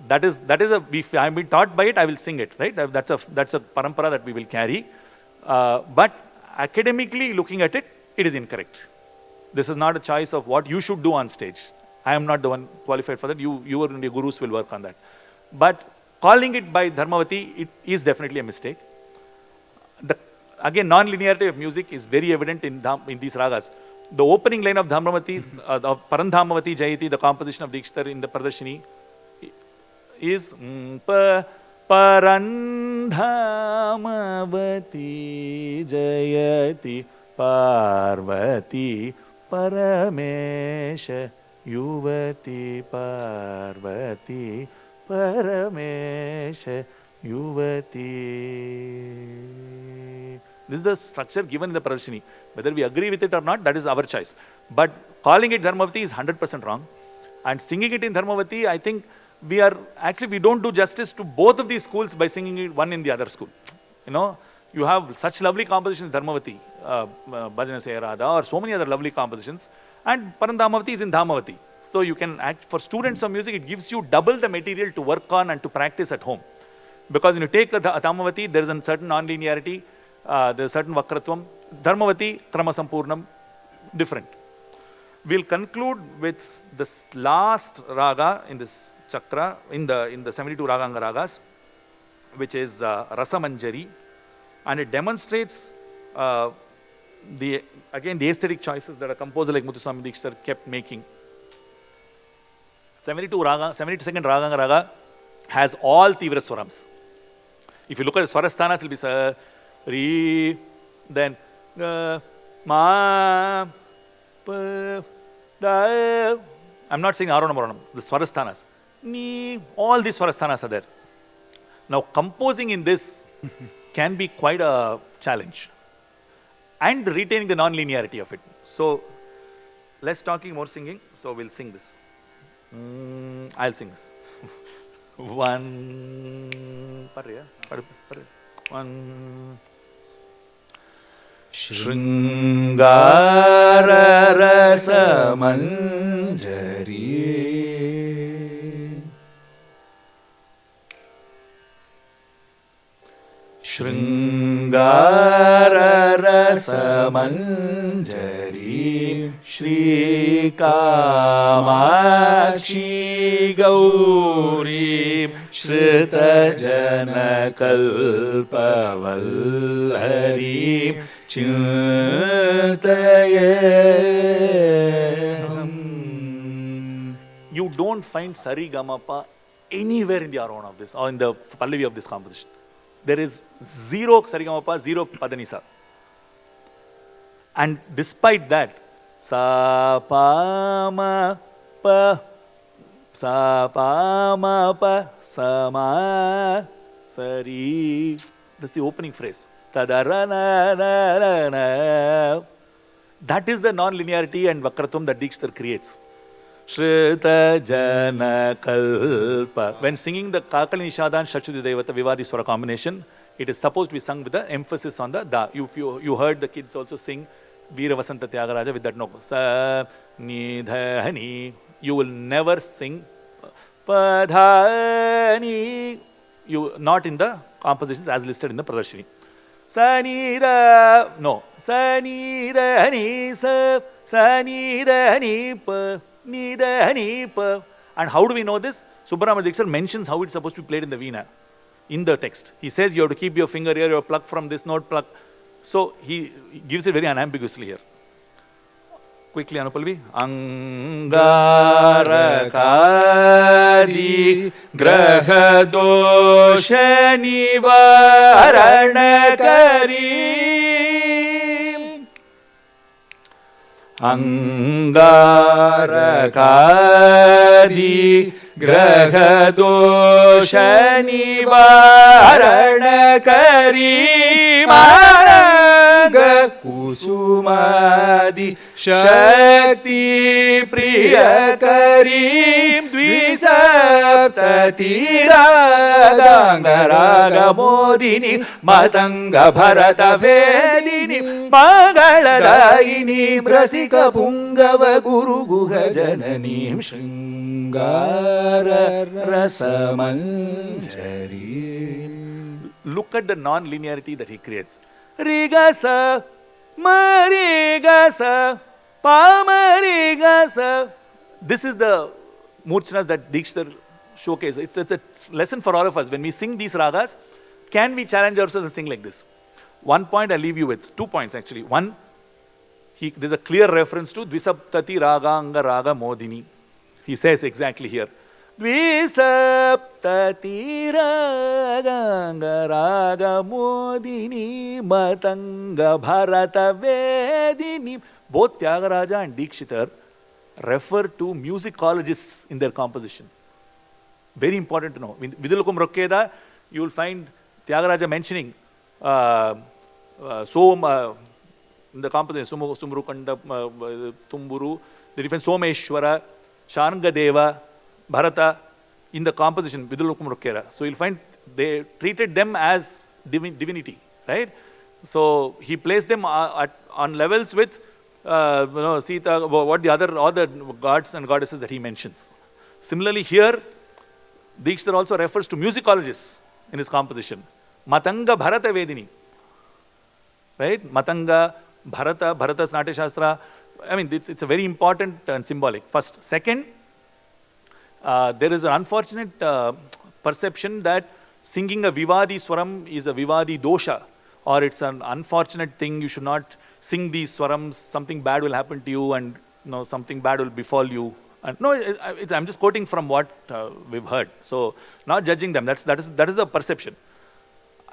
If I have been taught by it, I will sing it, right? That's a parampara that we will carry. But academically looking at it, it is incorrect. This is not a choice of what you should do on stage. I am not the one qualified for that. You and your gurus will work on that. But calling it by Dharmavati, it is definitely a mistake. Again, non-linearity of music is very evident in these ragas. The opening line of Dhamavati, of Parandhamavati Jayati, the composition of Dikshtar in the Pradarshini, is Parandhamavati Jayati Parvati Paramesha Yuvati Parvati Paramesha Yuvati. This is the structure given in the Pradarshini. Whether we agree with it or not, that is our choice. But calling it Dharmavati is 100% wrong. And singing it in Dharmavati, I think we don't do justice to both of these schools by singing it one in the other school. You know, you have such lovely compositions in Dharmavati, Bhajana Se Radha, or so many other lovely compositions. And Parandhamavati is in Dhamavati. So you can for students of music, it gives you double the material to work on and to practice at home. Because when you take a Tamavati, there is a certain non-linearity, there is a certain Vakratvam. Dharmavati, Krama Sampurnam, different. We'll conclude with this last raga in this chakra, in the 72 Raganga Ragas, which is Rasamanjari, and it demonstrates the aesthetic choices that a composer like Muthuswami Dikshithar kept making. 72nd Raganga Raga has all Tivra Swarams. If you look at the Swarasthanas, it will be Sa, Ri, then Ma, Pa, Da. I'm not saying Aronam Aronam, the Swarasthanas. Ni, all these Swarasthanas are there. Now, composing in this can be quite a challenge. And retaining the non-linearity of it. So, less talking, more singing. So, we'll sing this. I'll sing this. One. One. Shrungara Rasa Manjari. Shrungara Rasa Manjari Shri Kamakshi Gauri Shrita Jana Kalpavallari Chintayeham. You don't find Sari Gamapa anywhere in the Arona of this, or in the Pallavi of this composition. There is zero Sarigamapa, zero Padanisa. And despite that, Sa Pa Ma Pa, Sa Pa Ma Pa, Sa Ma Sari. That's the opening phrase. Tadarana na na na. That is the non-linearity and Vakratvam that Dikshithar creates. Shrita Jana Kalpa. When singing the Kakali Nishadan Shachudi Devata Vivadi Swara combination, it is supposed to be sung with the emphasis on the Da. You heard the kids also sing Veera Vasanta Tyagaraja with that no. Sa Ni Dha Ni. You will never sing Padhani. You not in the compositions as listed in the Pradarshini. Sa Ni Da. No. Sa Ni Da Ni Sa. Sa Ni Da Ni Pa. And how do we know this? Subramanya Dikshithar mentions how it's supposed to be played in the veena, in the text. He says you have to keep your finger here, you pluck from this note, pluck. So he gives it very unambiguously here. Quickly, Anupalvi. Angarakadi graha dosha nivarana kari. Angarakadi graha dosha nivarana kari maranga kusumadi shakti priyakari dvisaptati raganga raga modini matanga bharata vedini mangaladayini brasika pungava guru guha janani shringara rasamanjari. Look at the non-linearity that he creates. Rigasa, marigasa, pamarigasa. This is the murchanas that Dikshithar showcases. It's a lesson for all of us. When we sing these ragas, can we challenge ourselves and sing like this? One point I'll leave you with. 2 points actually. One, there's a clear reference to Dvisaptati Raganga Raga Modini. He says exactly here. Dvisaptati Raganga Raga Modini Matanga Bharata Vedini. Both Tyagaraja and Dikshithar refer to musicologists in their composition. Very important to know. In Vidilukum Rokkeda, you will find Tyagaraja mentioning Soma in the composition, Sumrukanda Tumburu, the different Someshwara, Shangadeva, Bharata in the composition, Vidilukum Rokkeda. So you'll find they treated them as divinity, right? So he placed them on levels with Sita, what all the gods and goddesses that he mentions. Similarly here, Dikshithar also refers to musicologists in his composition. Matanga Bharata Vedini. Right? Matanga, Bharata, Bharata's Natya Shastra. I mean, it's a very important and symbolic. First. Second, there is an unfortunate perception that singing a Vivadi Swaram is a Vivadi Dosha, or it's an unfortunate thing, you should not sing these Swarams, something bad will happen to you and something bad will befall you. And no, I'm just quoting from what we've heard. So, not judging them, that is the perception.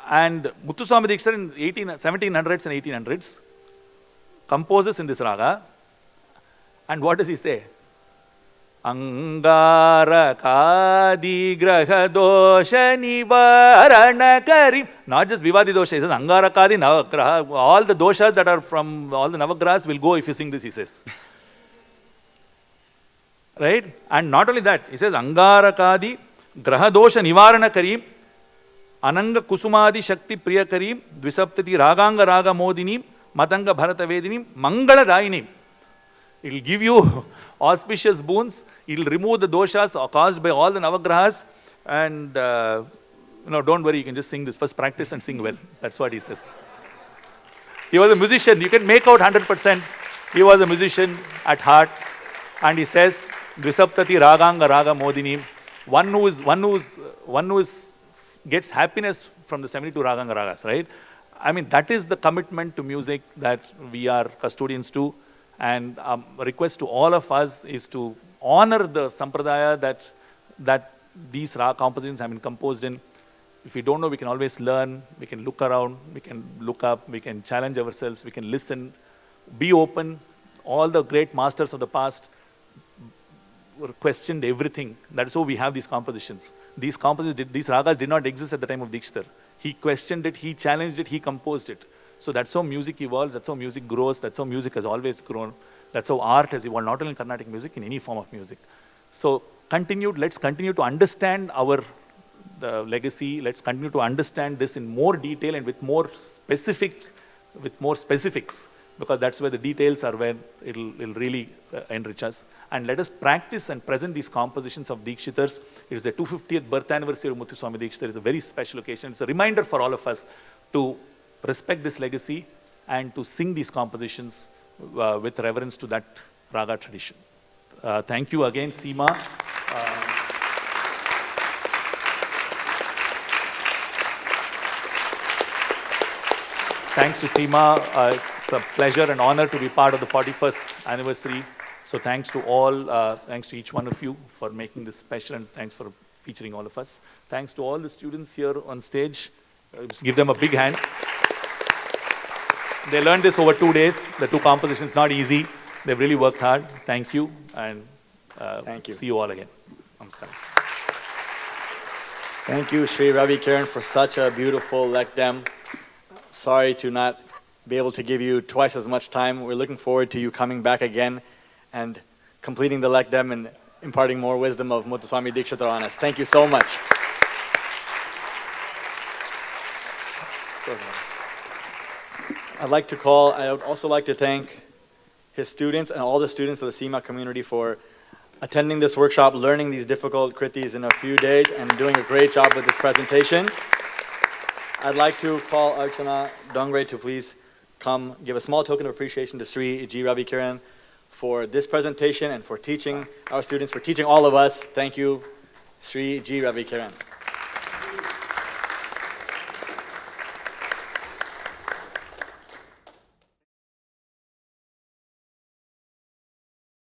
And Muthuswami Dikshit in 1700s and 1800s composes in this raga, and what does he say? Angara Kadi Graha Dosha Nivarana Karim. Not just Vivadi Dosha, he says Angara Kadi Navagraha. All the doshas that are from all the Navagrahas will go if you sing this, he says. Right? And not only that, he says Angara Kadi Graha Dosha Nivarana Karim. Ananga Kusumadi Shakti Priya Karim. Dvisaptati Raganga Raga Modini. Matanga Bharata Vedini. Mangala Daini. It will give you auspicious boons. It will remove the doshas caused by all the Navagrahas. And, don't worry, you can just sing this. First practice and sing well. That's what he says. He was a musician. You can make out 100%. He was a musician at heart. And he says, Dvisaptati Raganga Raga Modini. One who gets happiness from the 72 Raganga Ragas, right? I mean, that is the commitment to music that we are custodians to. And a request to all of us is to honor the sampradaya that these compositions have been composed in. If we don't know, we can always learn, we can look around, we can look up, we can challenge ourselves, we can listen, be open. All the great masters of the past questioned everything. That is how we have these compositions. These ragas did not exist at the time of Dikshit. He questioned it, he challenged it, he composed it. So that's how music evolves, that's how music grows, that's how music has always grown, that's how art has evolved, not only in Carnatic music, in any form of music. So let's continue to understand our legacy, let's continue to understand this in more detail and with more specifics, because that's where the details are where it'll really enrich us. And let us practice and present these compositions of Dikshitars. It is the 250th birth anniversary of Muthuswami Dikshit. It's a very special occasion. It's a reminder for all of us to respect this legacy and to sing these compositions with reverence to that raga tradition. Thank you again, SIMA. Thanks to SIMA. It's a pleasure and honor to be part of the 41st anniversary. So thanks to all, thanks to each one of you for making this special, and thanks for featuring all of us. Thanks to all the students here on stage. Just give them a big hand. They learned this over 2 days. The two compositions, not easy. They've really worked hard. Thank you, and Thank you. See you all again. Namaskar. Thank you, Sri Ravi Kiran, for such a beautiful lekdem. Sorry to not be able to give you twice as much time. We're looking forward to you coming back again and completing the lekdem and imparting more wisdom of Muthuswami Dikshit on us. Thank you so much. I would also like to thank his students and all the students of the SIMA community for attending this workshop, learning these difficult kritis in a few days, and doing a great job with this presentation. I'd like to call Archana Dongre to please come give a small token of appreciation to Sri G. Ravi Kiran for this presentation and for teaching our students, for teaching all of us. Thank you, Sri G. Ravi Kiran.